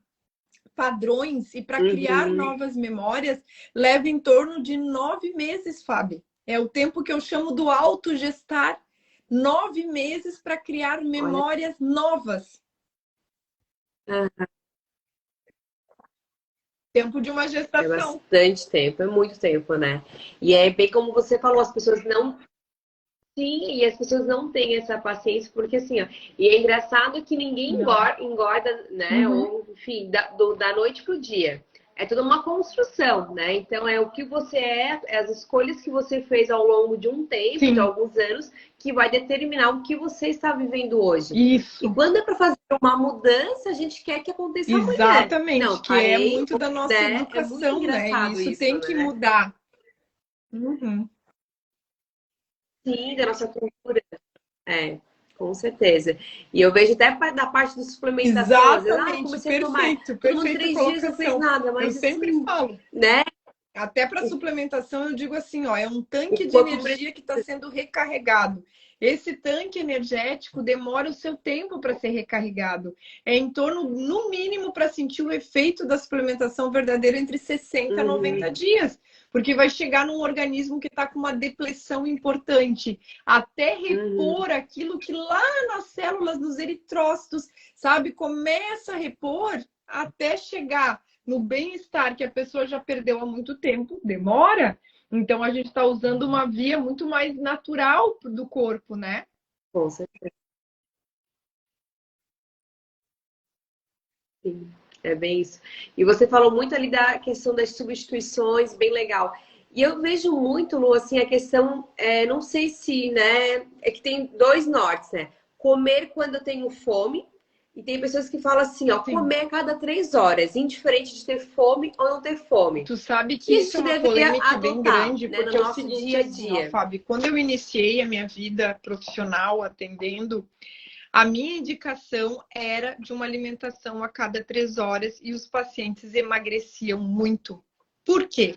padrões e para criar Uhum. novas memórias, leva em torno de 9 meses, Fábio. É o tempo que eu chamo do autogestar. 9 meses para criar Olha, memórias novas. Tempo de uma é gestação. bastante tempo, é muito tempo, né? E é bem como você falou, as pessoas não. Sim, e as pessoas não têm essa paciência, porque assim, ó, e é engraçado que ninguém Não. engorda, né? Uhum. Ou, enfim, da noite pro dia. É toda uma construção, né? Então é o que você é as escolhas que você fez ao longo de um tempo, de Sim, alguns anos, que vai determinar o que você está vivendo hoje. E isso. quando é para fazer uma mudança, a gente quer que aconteça amanhã. Exatamente, Não, que é parei, muito da nossa né? É muito educação, né? E engraçado isso isso, tem que né? mudar. Uhum. Sim, da nossa cultura. É, com certeza. E eu vejo até da parte de suplementação, às vezes, eu Exatamente, comecei a tomar. perfeito, Todo mundo perfeita 3 dias não fez colocação. nada, Eu mas sempre assim, falo. né? Até para O, suplementação, eu digo assim, ó, é um o tanque de corpo energia que está sendo recarregado. Esse tanque energético demora o seu tempo para ser recarregado. É em torno, no mínimo, para sentir o efeito da suplementação verdadeira entre 60 a uhum, 90 dias. Porque vai chegar num organismo que está com uma depressão importante, até uhum. repor aquilo que lá nas células, nos eritrócitos, sabe, começa a repor até chegar no bem-estar que a pessoa já perdeu há muito tempo, demora. Então a gente está usando uma via muito mais natural do corpo, né? Com certeza, sim. É bem isso. E você falou muito ali da questão das substituições, bem legal. E eu vejo muito, Lu, assim, a questão, não sei se, né, é que tem dois nortes, né? Comer quando eu tenho fome, e tem pessoas que falam assim, ó, Sim. comer a cada 3 horas, indiferente de ter fome ou não ter fome. Tu sabe Que que a isso é gente uma deveria polêmica bem adotar, grande, né, no porque é o nosso seguinte, dia a assim, ó, dia. Fábio, quando eu iniciei a minha vida profissional atendendo, a minha indicação era de uma alimentação a cada 3 horas e os pacientes emagreciam muito. Por quê?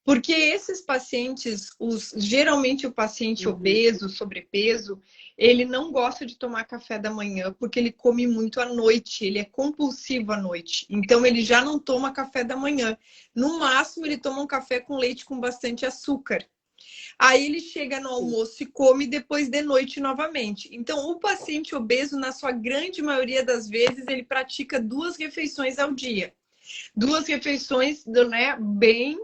Porque esses pacientes, geralmente o paciente Uhum, obeso, sobrepeso, ele não gosta de tomar café da manhã porque ele come muito à noite, ele é compulsivo à noite. Então ele já não toma café da manhã. No máximo ele toma um café com leite com bastante açúcar. Aí ele chega no sim. almoço e come depois de noite novamente. Então o paciente obeso, na sua grande maioria das vezes, ele pratica 2 refeições ao dia. 2 refeições, né, bem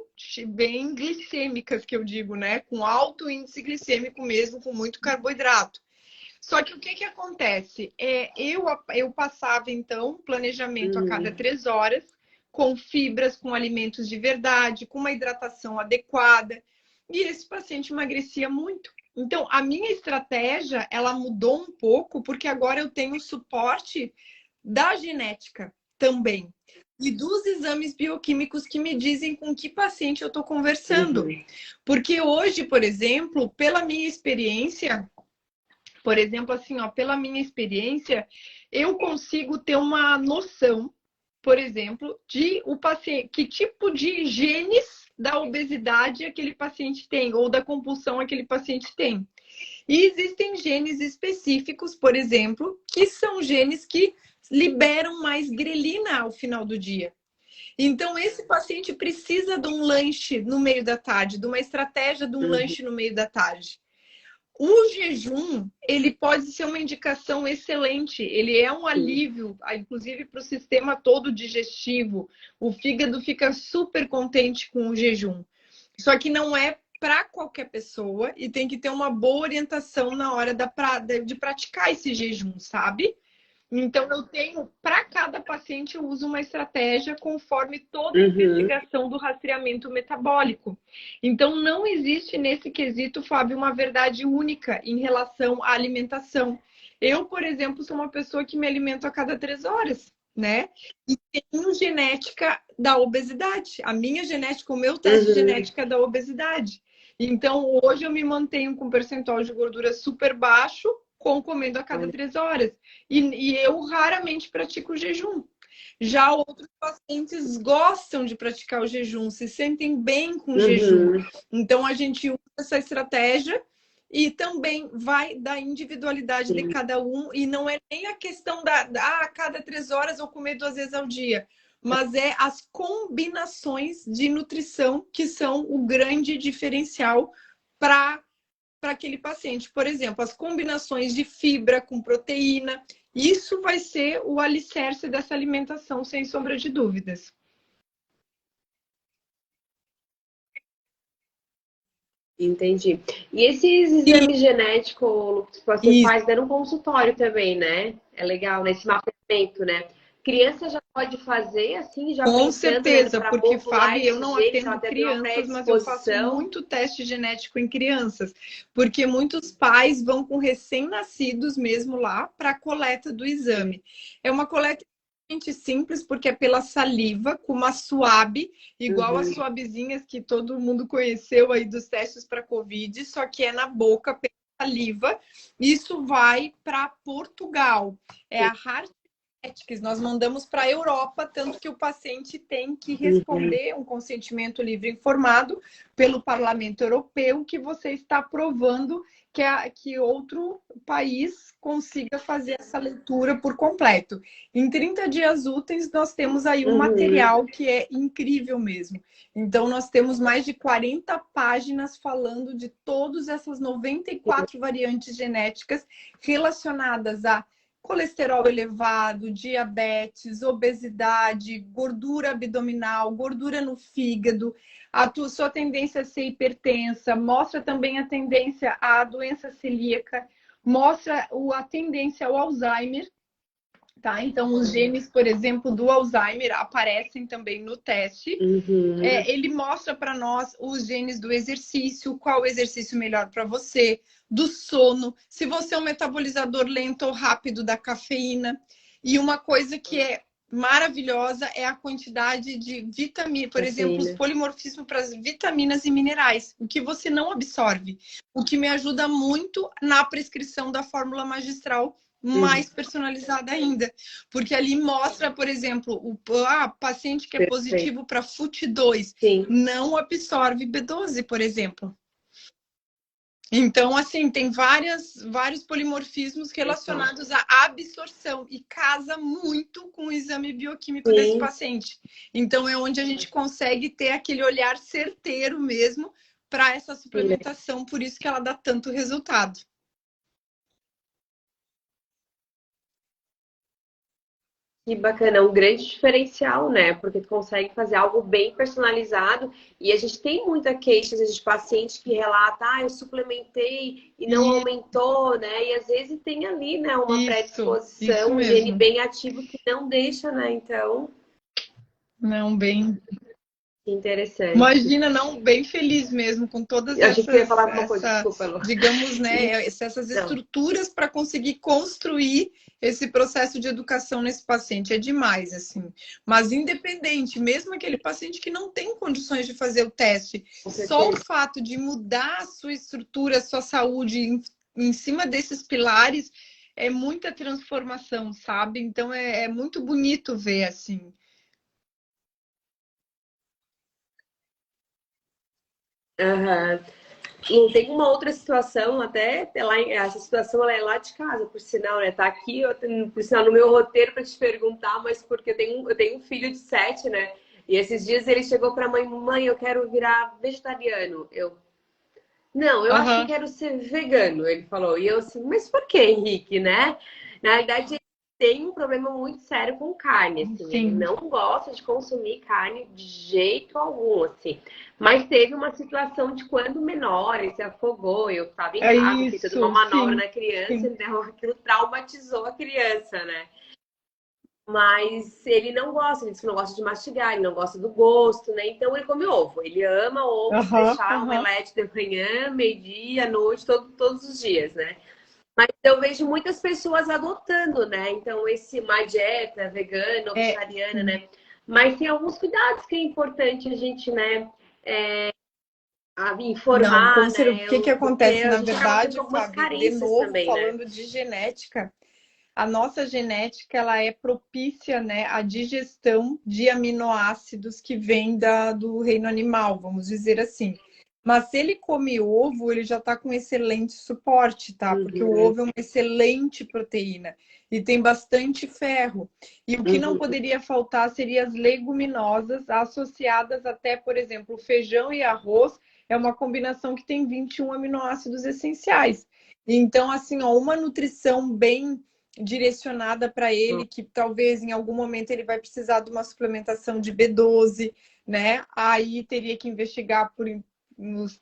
glicêmicas, que eu digo, né? Com alto índice glicêmico mesmo, com muito carboidrato. Só que o que acontece? Eu passava, então, um planejamento a cada Uhum, 3 horas, com fibras, com alimentos de verdade, com uma hidratação adequada. E esse paciente emagrecia muito. Então, a minha estratégia, ela mudou um pouco, porque agora eu tenho suporte da genética também. E dos exames bioquímicos que me dizem com que paciente eu estou conversando. Porque hoje, por exemplo, pela minha experiência, por exemplo, assim, ó, pela minha experiência, eu consigo ter uma noção, por exemplo, de o paciente, que tipo de genes da obesidade aquele paciente tem, ou da compulsão aquele paciente tem. E existem genes específicos, por exemplo, que são genes que liberam mais grelina ao final do dia. Então, esse paciente precisa de um lanche no meio da tarde, de uma estratégia de um lanche no meio da tarde. O jejum, ele pode ser uma indicação excelente. Ele é um alívio, inclusive para o sistema todo digestivo. O fígado fica super contente com o jejum. Só que não é para qualquer pessoa e tem que ter uma boa orientação na hora de praticar esse jejum, sabe? Então, eu tenho, para cada paciente, eu uso uma estratégia conforme toda a investigação do rastreamento metabólico. Então, não existe nesse quesito, Fábio, uma verdade única em relação à alimentação. Eu, por exemplo, sou uma pessoa que me alimento a cada 3 horas, né? E tenho genética da obesidade. A minha genética, o meu teste genética é da obesidade. Então, hoje eu me mantenho com percentual de gordura super baixo, comendo a cada 3 horas. E eu raramente pratico o jejum. Já outros pacientes gostam de praticar o jejum, se sentem bem com o jejum. Então, a gente usa essa estratégia e também vai da individualidade de cada um. E não é nem a questão a cada 3 horas ou comer 2 vezes ao dia. Mas é as combinações de nutrição que são o grande diferencial para aquele paciente. Por exemplo, as combinações de fibra com proteína, isso vai ser o alicerce dessa alimentação, sem sombra de dúvidas. Entendi. E esses exames genéticos, Lucas, que você faz dando um consultório também, né? É legal, nesse mapeamento, né? Criança já pode fazer, assim, já com pensando, certeza, né, porque, Fábio, eu não genes, atendo crianças, mas eu faço muito teste genético em crianças, porque muitos pais vão com recém-nascidos mesmo lá para a coleta do exame. É uma coleta simples, porque é pela saliva, com uma suave, igual as suavezinhas que todo mundo conheceu aí dos testes para Covid, só que é na boca, pela saliva. Isso vai para Portugal. É a nós mandamos para a Europa, tanto que o paciente tem que responder um consentimento livre informado pelo Parlamento Europeu que você está provando que outro país consiga fazer essa leitura por completo. Em 30 dias úteis, nós temos aí um material que é incrível mesmo. Então, nós temos mais de 40 páginas falando de todas essas 94 variantes genéticas relacionadas a colesterol elevado, diabetes, obesidade, gordura abdominal, gordura no fígado, a sua tendência a ser hipertensa, mostra também a tendência à doença celíaca, mostra a tendência ao Alzheimer, tá? Então, os genes, por exemplo, do Alzheimer aparecem também no teste. Ele mostra para nós os genes do exercício, qual o exercício melhor para você, do sono, se você é um metabolizador lento ou rápido da cafeína. E uma coisa que é maravilhosa é a quantidade de vitamina, por exemplo, os polimorfismos para as vitaminas e minerais, o que você não absorve, o que me ajuda muito na prescrição da fórmula magistral mais personalizada ainda, porque ali mostra, por exemplo, o paciente que é positivo para FUT2 não absorve B12, por exemplo. Então, assim, tem vários polimorfismos relacionados à absorção e casa muito com o exame bioquímico desse paciente. Então, é onde a gente consegue ter aquele olhar certeiro mesmo para essa suplementação, por isso que ela dá tanto resultado. Que bacana, um grande diferencial, né? Porque tu consegue fazer algo bem personalizado e a gente tem muita queixa de paciente que relata, eu suplementei e não aumentou, né? E às vezes tem ali, né, uma predisposição, um gene bem ativo que não deixa, né? Então... Não, bem... Que interessante. Imagina, não, bem feliz mesmo com todas Eu achei que você ia falar alguma coisa, desculpa, Lu. digamos, né, essas Não. estruturas para conseguir construir esse processo de educação nesse paciente. É demais, assim. Mas independente, mesmo aquele paciente que não tem condições de fazer o teste, Com só o certeza. fato de mudar a sua estrutura, a sua saúde em cima desses pilares é muita transformação, sabe? Então é muito bonito ver assim. Aham. E tem uma outra situação, até lá, essa situação ela é lá de casa, por sinal, né? Tá aqui, por sinal, no meu roteiro para te perguntar, mas porque eu tenho um filho de 7, né? E esses dias ele chegou para a mãe, mãe, eu quero virar vegetariano. Não, eu acho que eu Aham, quero ser vegano, ele falou. E eu assim, mas por que, Henrique, né? Na verdade, ele tem um problema muito sério com carne, assim. Ele sim. não gosta de consumir carne de jeito algum, assim. Mas teve uma situação de quando menor, ele se afogou, eu estava em É casa, fiz toda uma isso, manobra sim, na criança, sim. então aquilo traumatizou a criança, né? Mas ele não gosta, ele diz que não gosta de mastigar, ele não gosta do gosto, né? Então ele come ovo. Ele ama ovo, se Aham, deixar aham. omelete de manhã, meio-dia, à noite, todos os dias, né? Mas eu vejo muitas pessoas adotando, né? Então, uma dieta vegana ou É, vegetariana, sim. né? Mas tem alguns cuidados que é importante a gente, né, Não, informar, o né? que que Porque acontece? a Na gente acaba ficando com verdade, algumas Fábio, de carências novo, também, né? falando de genética, a nossa genética ela é propícia, né, à digestão de aminoácidos que vêm do reino animal, vamos dizer assim. Mas se ele come ovo, ele já está com excelente suporte, tá? Porque o Uhum, ovo é uma excelente proteína e tem bastante ferro. E o que não uhum, poderia faltar seria as leguminosas associadas até, por exemplo, feijão e arroz é uma combinação que tem 21 aminoácidos essenciais. Então, assim, ó, uma nutrição bem direcionada para ele, que talvez em algum momento ele vai precisar de uma suplementação de B12, né? Aí teria que investigar nos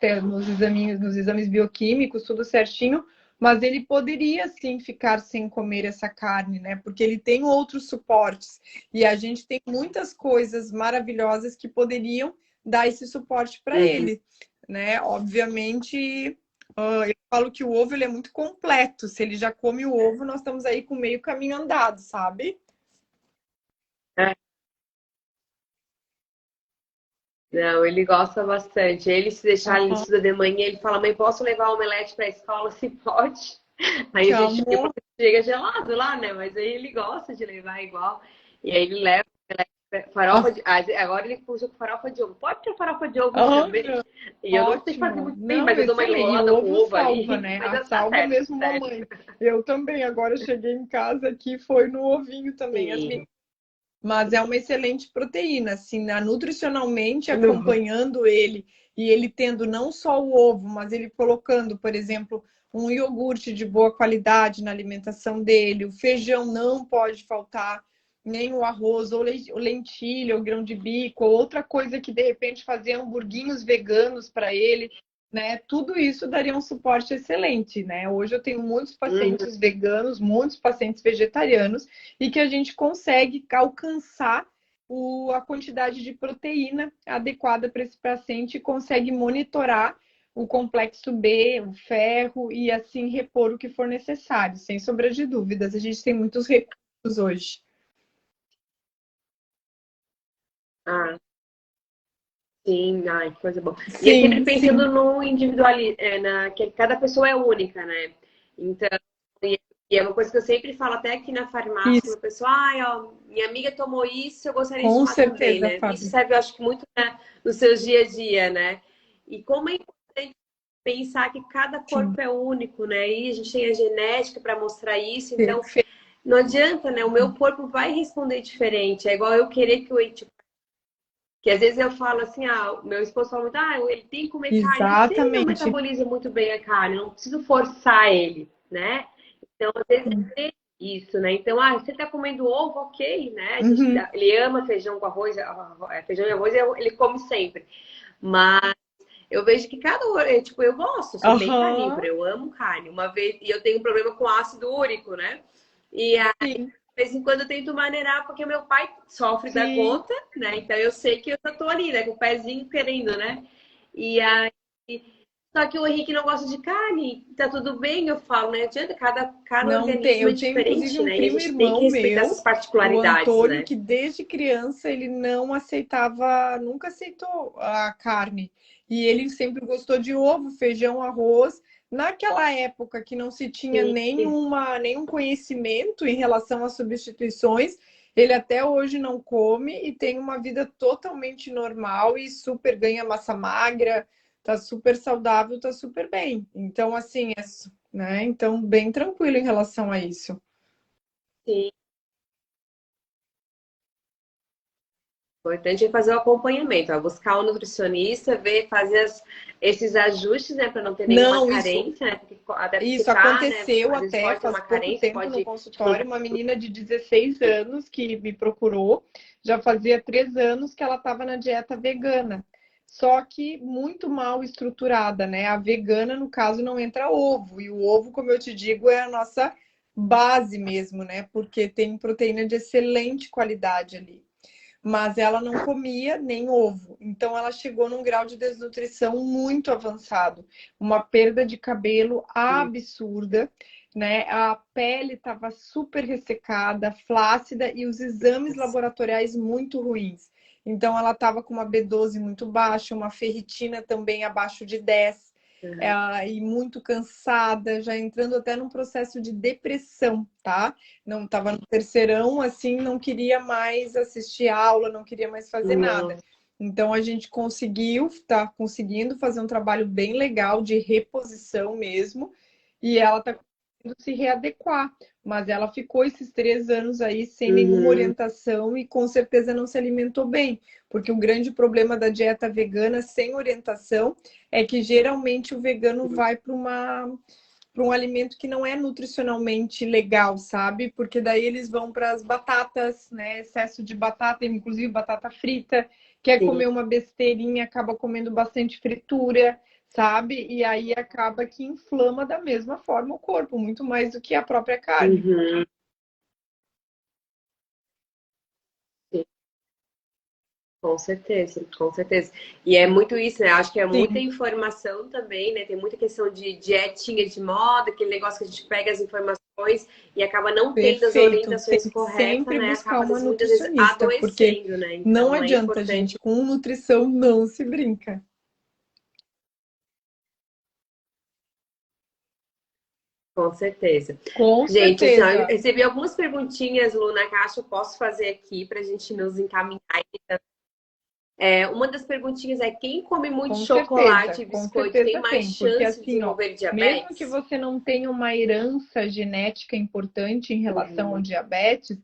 exames bioquímicos, tudo certinho, mas ele poderia sim ficar sem comer essa carne, né? Porque ele tem outros suportes e a gente tem muitas coisas maravilhosas que poderiam dar esse suporte para uhum. ele, né? Obviamente, eu falo que o ovo ele é muito completo. Se ele já come o ovo, nós estamos aí com meio caminho andado, sabe? É. Não, ele gosta bastante. Ele se deixar ele Aham. estuda de manhã, ele fala, mãe, posso levar o omelete para a escola? Se pode. Aí Que a gente amor. chega gelado lá, né? Mas aí ele gosta de levar igual. E aí ele leva farofa Ah, de. Agora ele puxa com farofa de ovo. Pode ter farofa de ovo também. olha, E eu não sei fazer ótimo. muito bem, Não, mas eu dou uma excelente. E o enrolada com ovo ovo salva, ali. né? Mas A dá salva certo, mesmo certo. mamãe. Eu também. Agora eu cheguei em casa aqui, foi no ovinho também. Sim. Mas é uma excelente proteína, assim, né? Nutricionalmente No- acompanhando ele e ele tendo não só o ovo, mas ele colocando, por exemplo, um iogurte de boa qualidade na alimentação dele, o feijão não pode faltar, nem o arroz, ou lentilha, ou grão de bico, ou outra coisa que de repente fazer hamburguinhos veganos para ele, né? Tudo isso daria um suporte excelente, né? Hoje eu tenho muitos Uhum. pacientes veganos, muitos pacientes vegetarianos e que a gente consegue alcançar a quantidade de proteína adequada para esse paciente e consegue monitorar o complexo B, o ferro e assim repor o que for necessário, sem sombra de dúvidas. A gente tem muitos recursos hoje. Ah, sim, ai, que coisa boa. E é sempre Sim, sim. pensando no individual, que cada pessoa é única, né? Então, e é uma coisa que eu sempre falo, até aqui na farmácia, Isso, uma pessoa, ai, ó, minha amiga tomou isso, eu gostaria de com tomar também, certeza, né? Isso Fábio. serve, eu acho que muito, né, no seu dia a dia, né? E como é importante pensar que cada Sim, corpo é único, né? E a gente tem a genética para mostrar isso, então perfeito. não adianta, né? O meu corpo vai responder diferente. É igual eu querer que o tipo, que às vezes eu falo assim, o meu esposo fala muito, ele tem que comer carne. Eu sei que eu Exatamente. metabolizo muito bem a carne, não preciso forçar ele, né? Então, às vezes Sim. é isso, né? Então, você tá comendo ovo, ok, né? Uhum. Ele ama feijão com arroz, feijão e arroz ele come sempre. Mas eu vejo que tipo, eu gosto, sou bem Aham. carnívora, eu amo carne. Uma vez, e eu tenho um problema com ácido úrico, né? E Sim. De vez em quando eu tento maneirar, porque meu pai sofre da Sim. gota, né? Então eu sei que eu já tô ali, né? Com o pezinho querendo, né? E aí. Só que o Henrique não gosta de carne, tá tudo bem, eu falo, né? Adianta, cada Não tem. organismo é Eu tenho, inclusive, diferente, um né? E a primo gente tem que irmão respeitar meu, essas o particularidades, Antônio, né? que desde criança ele não aceitava, nunca aceitou a carne. E ele sempre gostou de ovo, feijão, arroz. Naquela época que não se tinha Sim, nenhum conhecimento em relação às substituições, ele até hoje não come e tem uma vida totalmente normal e super ganha massa magra, tá super saudável, tá super bem. Então, assim, né? Então, bem tranquilo em relação a isso. sim. O importante é fazer o acompanhamento, ó, buscar um nutricionista, ver, fazer esses ajustes, né, para não ter nenhuma Não, isso, carência, né? Porque, até porque isso tá, né? aconteceu Às vezes até pode ter faz uma pouco carência, tempo no pode consultório, descontar. uma menina de 16 anos que me procurou, já fazia 3 anos que ela estava na dieta vegana. Só que muito mal estruturada, né? A vegana, no caso, não entra ovo. E o ovo, como eu te digo, é a nossa base mesmo, né? Porque tem proteína de excelente qualidade ali. Mas ela não comia nem ovo. Então ela chegou num grau de desnutrição muito avançado, uma perda de cabelo absurda, né? A pele estava super ressecada, flácida e os exames laboratoriais muito ruins. Então ela estava com uma B12 muito baixa, uma ferritina também abaixo de 10. E muito cansada, já entrando até num processo de depressão, tá? Não estava no terceirão, assim, não queria mais assistir aula, não queria mais fazer nada. Nossa, Então a gente conseguiu, tá conseguindo fazer um trabalho bem legal de reposição mesmo, e ela está conseguindo se readequar. Mas ela ficou esses 3 anos aí sem nenhuma uhum, orientação e com certeza não se alimentou bem, porque o grande problema da dieta vegana sem orientação é que geralmente o vegano vai para um alimento que não é nutricionalmente legal, sabe? Porque daí eles vão para as batatas, né? Excesso de batata, inclusive batata frita, quer sim. comer uma besteirinha, acaba comendo bastante fritura, sabe? E aí acaba que inflama da mesma forma o corpo, muito mais do que a própria carne. Uhum, sim, com certeza, com certeza. E é muito isso, né? Acho que é muita Sim, informação também, né? Tem muita questão de dietinha de moda, aquele negócio que a gente pega as informações e acaba não tendo as perfeito. Tem orientações que corretas, sempre né? buscar Acaba, às uma vezes, muitas vezes nutricionista, porque adoecendo, né? não Então é adianta, importante. gente, com nutrição não se brinca. Com certeza. Com Gente, assim, ó, eu certeza. recebi algumas perguntinhas, Lu, na caixa, eu posso fazer aqui para a gente nos encaminhar. Uma das perguntinhas é: quem come muito chocolate e Com biscoito tem certeza mais tem, porque chance de assim, ó, desenvolver mesmo que diabetes? você não tenha uma herança genética importante em relação ao Uhum. diabetes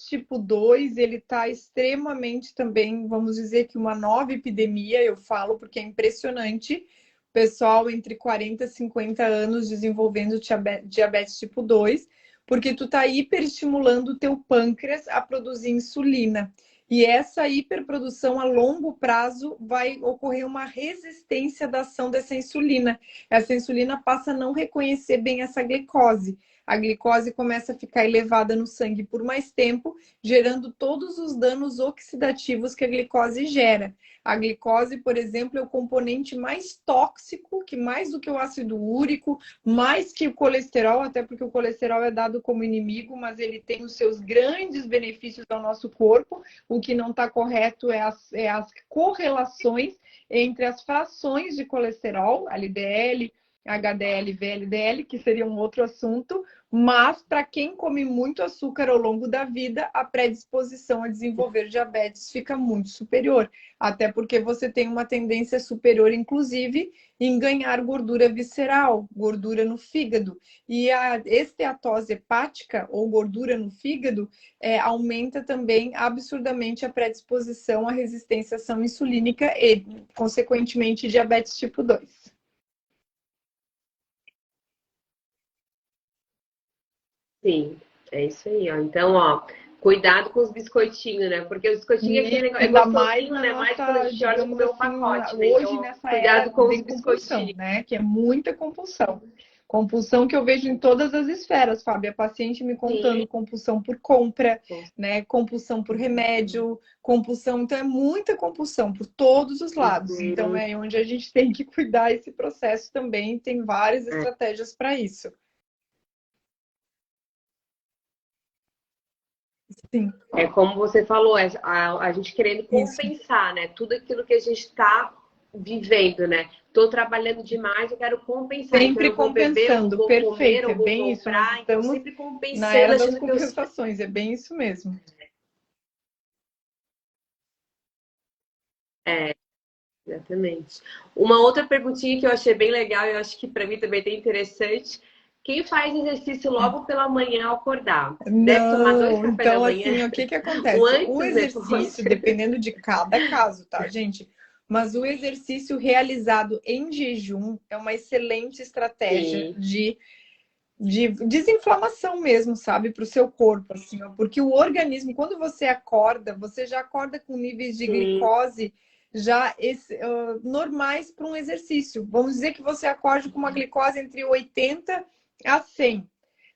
tipo 2 ele está extremamente também, vamos dizer que uma nova epidemia, eu falo porque é impressionante, pessoal entre 40 e 50 anos desenvolvendo diabetes tipo 2 porque tu tá hiperestimulando o teu pâncreas a produzir insulina. E essa hiperprodução a longo prazo vai ocorrer uma resistência da ação dessa insulina. Essa insulina passa a não reconhecer bem essa glicose. A glicose começa a ficar elevada no sangue por mais tempo, gerando todos os danos oxidativos que a glicose gera. A glicose, por exemplo, é o componente mais tóxico, que mais do que o ácido úrico, mais que o colesterol, até porque o colesterol é dado como inimigo, mas ele tem os seus grandes benefícios ao nosso corpo. O que não está correto é as correlações entre as frações de colesterol, LDL, HDL, VLDL, que seria um outro assunto, mas para quem come muito açúcar ao longo da vida, a predisposição a desenvolver diabetes fica muito superior, até porque você tem uma tendência superior, inclusive, em ganhar gordura visceral, gordura no fígado. E a esteatose hepática, ou gordura no fígado, aumenta também absurdamente a predisposição à resistência à ação insulínica e, consequentemente, diabetes tipo 2. Sim, é isso aí, ó. Então, ó, cuidado com os biscoitinhos, né? Porque o biscoitinho é aquele negócio, é Ainda mais gostosinho, na né? Mais quando a nossa, gente olha digamos comer o assim, pacote, né? hoje Então, ó, nessa era cuidado com os de compulsão, biscoitinhos. né? Que é muita compulsão. Compulsão que eu vejo em todas as esferas, Fábio. A paciente me contando Sim. compulsão por compra, né? Compulsão por remédio, compulsão. Então, é muita compulsão por todos os lados. Então, é onde a gente tem que cuidar esse processo também. Tem várias estratégias para isso. Sim. É como você falou, a gente querendo Isso. compensar, né? Tudo aquilo que a gente está vivendo, né? Tô trabalhando demais, eu quero compensar. Então Sempre eu vou beber, eu compensando, vou comer, perfeito, é eu vou bem isso. Nós comprar. Então estamos sempre na compensando, era das achando que eu... compensações, é bem isso mesmo. Exatamente. Uma outra perguntinha que eu achei bem legal, e eu acho que para mim também é interessante. Quem faz exercício logo pela manhã ao acordar? Deve tomar dois Não, cafés da então manhã? assim, o que que O acontece? O antes, depois. exercício, dependendo de cada caso, tá, gente? Mas o exercício realizado em jejum é uma excelente estratégia Sim. de desinflamação mesmo, sabe, para o seu corpo, assim, ó, porque o organismo, quando você acorda, você já acorda com níveis de Sim. glicose já normais para um exercício. Vamos dizer que você acorde com uma glicose entre 80 a 100,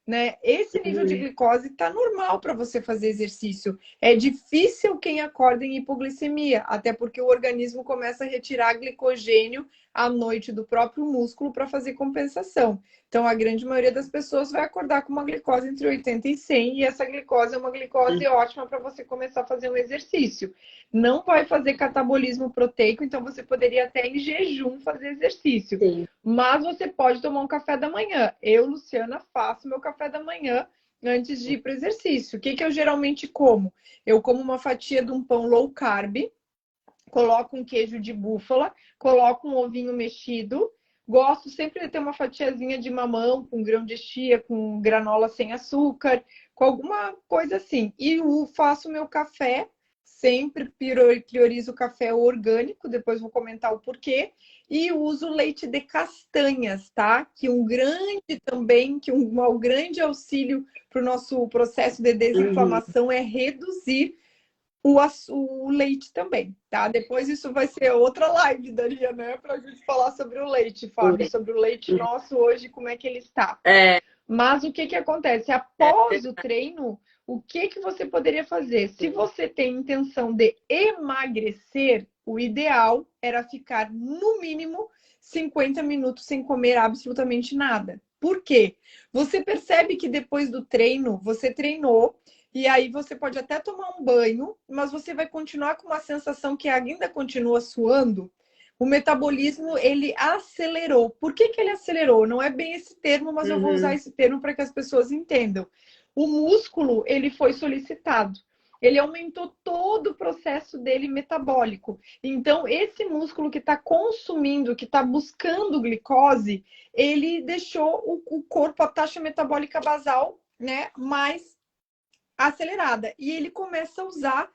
né? Esse nível de glicose está normal para você fazer exercício. É difícil quem acorda em hipoglicemia, até porque o organismo começa a retirar glicogênio à noite do próprio músculo para fazer compensação. Então, a grande maioria das pessoas vai acordar com uma glicose entre 80 e 100, e essa glicose é uma glicose ótima para você começar a fazer um exercício. Não vai fazer catabolismo proteico, então você poderia até em jejum fazer exercício. Sim. Mas você pode tomar um café da manhã. Eu, Luciana, faço meu café da manhã antes de ir para o exercício. O que eu geralmente como? Eu como uma fatia de um pão low carb, coloco um queijo de búfala, coloco um ovinho mexido. Gosto sempre de ter uma fatiazinha de mamão com grão de chia, com granola sem açúcar, com alguma coisa assim. E faço meu café, sempre priorizo o café orgânico, depois vou comentar o porquê. E uso leite de castanhas, tá? Que um grande também, um grande auxílio para o nosso processo de desinflamação é reduzir o leite também, tá? Depois isso vai ser outra live, Daria, né? Para a gente falar sobre o leite, Fábio, sobre o leite nosso hoje, como é que ele está. É, Mas o que acontece? Após o treino, o que você poderia fazer? Se você tem intenção de emagrecer, o ideal era ficar, no mínimo, 50 minutos sem comer absolutamente nada. Por quê? Você percebe que depois do treino, você treinou, e aí você pode até tomar um banho, mas você vai continuar com uma sensação que ainda continua suando. O metabolismo, ele acelerou. Por que ele acelerou? Não é bem esse termo, mas eu vou usar esse termo para que as pessoas entendam. O músculo, ele foi solicitado. Ele aumentou todo o processo dele metabólico. Então, esse músculo que está consumindo, que está buscando glicose, ele deixou o corpo, a taxa metabólica basal, né, mais acelerada. E ele começa a usar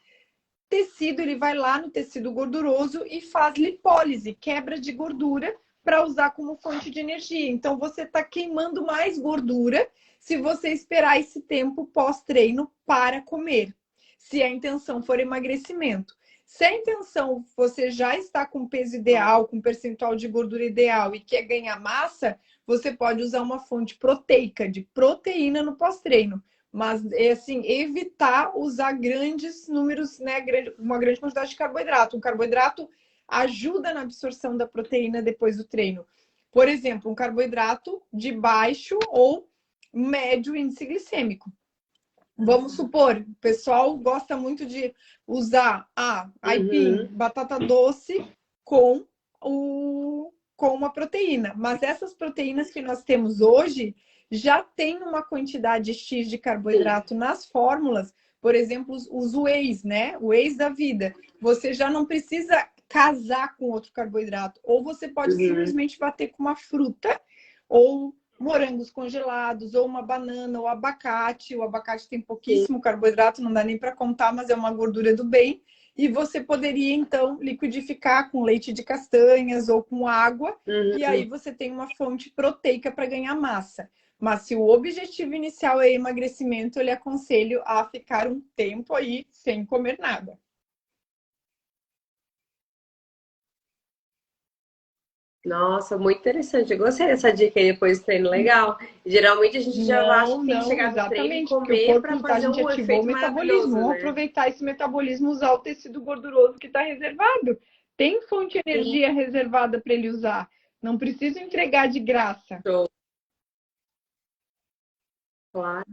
tecido, ele vai lá no tecido gorduroso e faz lipólise, quebra de gordura, para usar como fonte de energia. Então, você está queimando mais gordura se você esperar esse tempo pós-treino para comer. Se a intenção for emagrecimento. Se a intenção você já está com peso ideal, com percentual de gordura ideal e quer ganhar massa, você pode usar uma fonte proteica, de proteína no pós-treino. Mas, assim, evitar usar grandes números, né? Uma grande quantidade de carboidrato. Um carboidrato ajuda na absorção da proteína depois do treino. Por exemplo, um carboidrato de baixo ou médio índice glicêmico. Vamos supor, o pessoal gosta muito de usar aipim, batata doce com com uma proteína. Mas essas proteínas que nós temos hoje já tem uma quantidade X de carboidrato nas fórmulas, por exemplo, os wheys, né? O wheys da vida. Você já não precisa casar com outro carboidrato. Ou você pode simplesmente bater com uma fruta ou morangos congelados, ou uma banana, ou abacate. O abacate tem pouquíssimo carboidrato, não dá nem para contar, mas é uma gordura do bem. E você poderia, então, liquidificar com leite de castanhas ou com água, e aí você tem uma fonte proteica para ganhar massa. Mas se o objetivo inicial é emagrecimento, eu lhe aconselho a ficar um tempo aí sem comer nada. Nossa, muito interessante. Eu gostei dessa dica aí depois do treino, legal. Geralmente a gente já acha Não, que tem que não, chegar no treino e exatamente, porque o comer corpo, para a fazer gente um ativou o efeito metabolismo. maravilhoso, Vamos né? aproveitar esse metabolismo, usar o tecido gorduroso que está reservado. Tem fonte de Sim, energia reservada para ele usar. Não precisa entregar de graça. show, claro,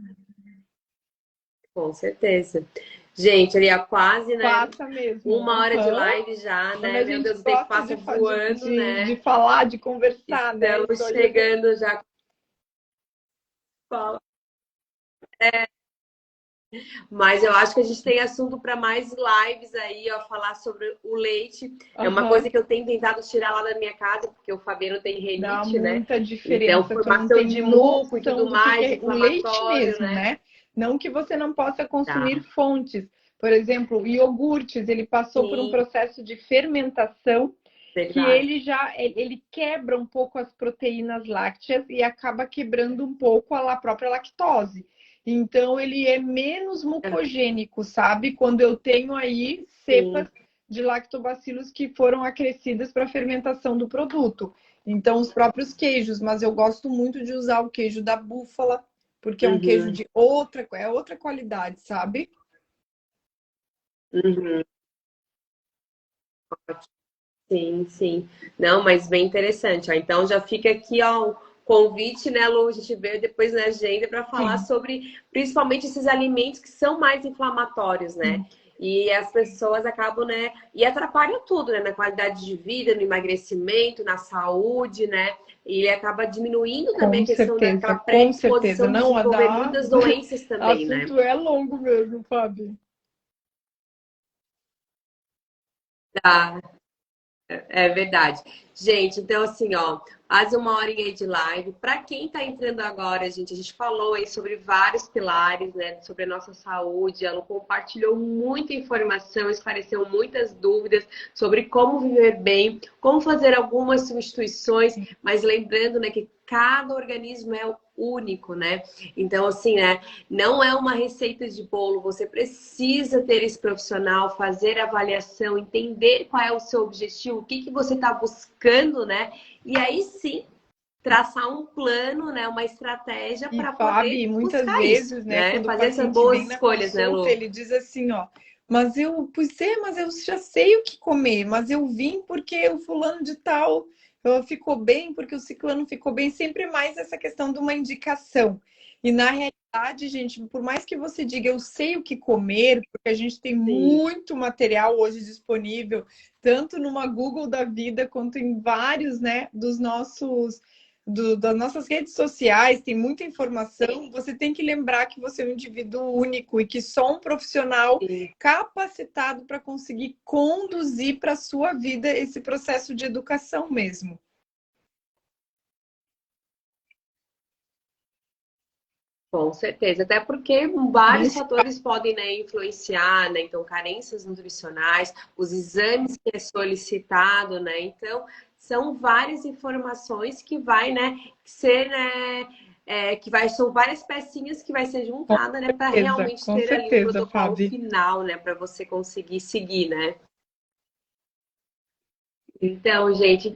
com certeza. Gente, ali há quase, né? Faça mesmo. 1 hora de Aham. live já, Quando né? a Meu gente Deus, o tempo gosta passa voando, de né? falar, de conversar, né? Estamos Isso aí é bem. chegando já. Mas eu acho que a gente tem assunto para mais lives aí, ó, falar sobre o leite. É uma Aham. coisa que eu tenho tentado tirar lá da minha casa, porque o Fabiano tem Dá renite, né? muita Então, diferença. Tu não formação tem de muco e noção tudo do que mais, é o leite inflamatório, mesmo, né? né? Não que você não possa consumir Tá. fontes. Por exemplo, iogurtes, ele passou por um Sim, processo de fermentação que verdade. ele quebra um pouco as proteínas lácteas e acaba quebrando um pouco a própria lactose. Então ele é menos mucogênico, sabe? Quando eu tenho aí cepas Sim. de lactobacilos que foram acrescidas para a fermentação do produto. Então os próprios queijos, mas eu gosto muito de usar o queijo da búfala, porque é um queijo Uhum, de outra qualidade, sabe? uhum. Sim, sim. Não, mas bem interessante. Ó. Então já fica aqui, ó, o convite, né, Lu? A gente vê depois na agenda para falar Sim, sobre principalmente esses alimentos que são mais inflamatórios, né? sim. E as pessoas acabam, né? E atrapalham tudo, né? Na qualidade de vida, no emagrecimento, na saúde, né? E acaba diminuindo também a questão daquela Com certeza. predisposição de Não, a desenvolver dar. muitas doenças também, né? Assunto é longo mesmo, Fábio. Tá. É verdade. Gente, então assim, ó, quase 1 horinha aí de live. Para quem está entrando agora, gente, a gente falou aí sobre vários pilares, né, sobre a nossa saúde. Ela compartilhou muita informação, esclareceu muitas dúvidas sobre como viver bem, como fazer algumas substituições, mas lembrando, né, que cada organismo é único, né? Então, assim, né? Não é uma receita de bolo, você precisa ter esse profissional, fazer a avaliação, entender qual é o seu objetivo, o que que você está buscando, né? E aí sim traçar um plano, né? Uma estratégia E, para Fábio, poder muitas buscar isso, vezes, né, né? quando o Fazer essas paciente boas vem na escolhas, né, consulta, Lu? ele diz assim, ó, mas eu já sei o que comer, mas eu vim porque o fulano de tal ficou bem, porque o ciclano ficou bem, sempre mais essa questão de uma indicação. E na realidade, gente, por mais que você diga eu sei o que comer, porque a gente tem Sim. muito material hoje disponível, tanto numa Google da vida quanto em vários, né, dos nossos das nossas redes sociais, tem muita informação. Você tem que lembrar que você é um indivíduo único e que só um profissional Sim. capacitado para conseguir conduzir para a sua vida esse processo de educação mesmo. Com certeza, até porque vários fatores podem, né, influenciar, né? Então, carências nutricionais, os exames que é solicitado, né? Então, são várias informações que vai, né, ser, né, são várias pecinhas que vai ser juntada, né, para realmente Com ter ali um certeza, protocolo Fábio. final, né, para você conseguir seguir, né? Então, gente,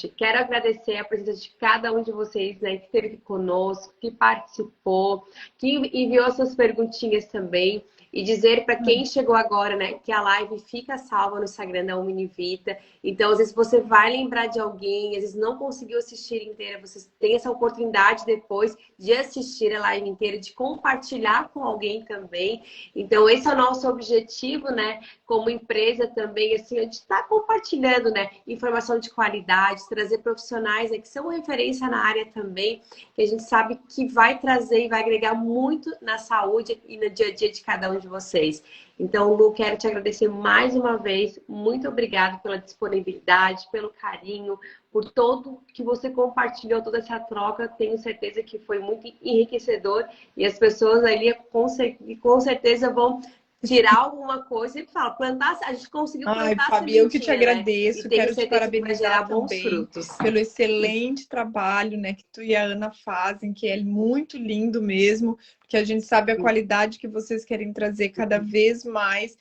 quero agradecer a presença de cada um de vocês, né, que esteve aqui conosco, que participou, que enviou suas perguntinhas também. E dizer para quem chegou agora, né, que a live fica salva no Instagram da Uminivita. Então, às vezes você vai lembrar de alguém, às vezes não conseguiu assistir inteira, você tem essa oportunidade depois de assistir a live inteira, de compartilhar com alguém também. Então, esse é o nosso objetivo, né? Como empresa também, assim, a gente está compartilhando, né, informação de qualidade, trazer profissionais, né, que são referência na área também, que a gente sabe que vai trazer e vai agregar muito na saúde e no dia a dia de cada um de vocês. Então, Lu, quero te agradecer mais uma vez. Muito obrigada pela disponibilidade, pelo carinho, por todo que você compartilhou, toda essa troca. Tenho certeza que foi muito enriquecedor e as pessoas ali com certeza vão tirar alguma coisa e fala, plantar, a gente conseguiu Ai, plantar a Fabi, eu que te sementinha, né? E agradeço, tenho quero te certeza que vai gerar parabenizar bons também frutos. pelo excelente trabalho, né, que tu e a Ana fazem, que é muito lindo mesmo, porque a gente sabe a qualidade que vocês querem trazer cada vez mais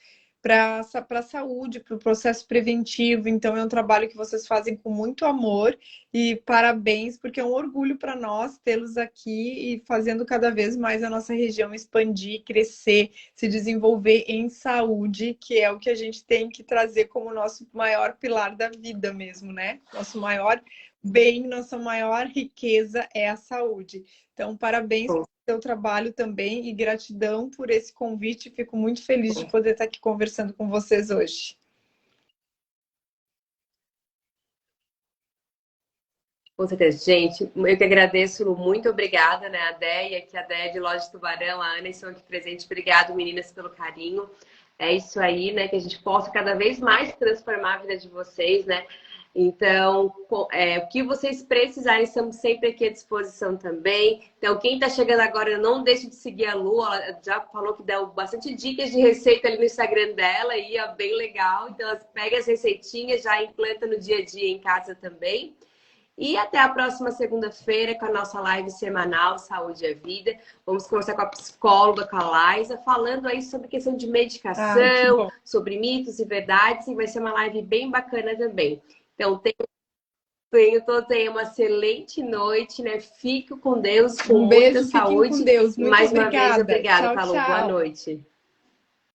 para a saúde, para o processo preventivo. Então, é um trabalho que vocês fazem com muito amor e parabéns, porque é um orgulho para nós tê-los aqui e fazendo cada vez mais a nossa região expandir, crescer, se desenvolver em saúde, que é o que a gente tem que trazer como nosso maior pilar da vida mesmo, né? Nosso maior bem, nossa maior riqueza é a saúde. Então, parabéns pelo seu trabalho também e gratidão por esse convite. Fico muito feliz de poder estar aqui conversando com vocês hoje. Com certeza, gente. Eu que agradeço, Lu. Muito obrigada, né? A Déia, que a Déia de Loja de Tubarão, a Ana estão aqui presentes. Obrigado, meninas, pelo carinho. É isso aí, né? Que a gente possa cada vez mais transformar a vida de vocês, né? Então, o que vocês precisarem, estamos sempre aqui à disposição também. Então, quem está chegando agora, não deixe de seguir a Lu. Ela já falou que deu bastante dicas de receita ali no Instagram dela, e é bem legal. Então, ela pega as receitinhas, já implanta no dia a dia em casa também. E até a próxima segunda-feira com a nossa live semanal Saúde é Vida. Vamos conversar com a psicóloga, com a Laísa, falando aí sobre questão de medicação, sobre mitos e verdades. E vai ser uma live bem bacana também. Então, tenha uma excelente noite, né? Fique com Deus, com Um beijo, muita saúde. fiquem com Deus. Muito mais obrigada. Uma vez, obrigada, Tchau, Palu. tchau. Boa noite.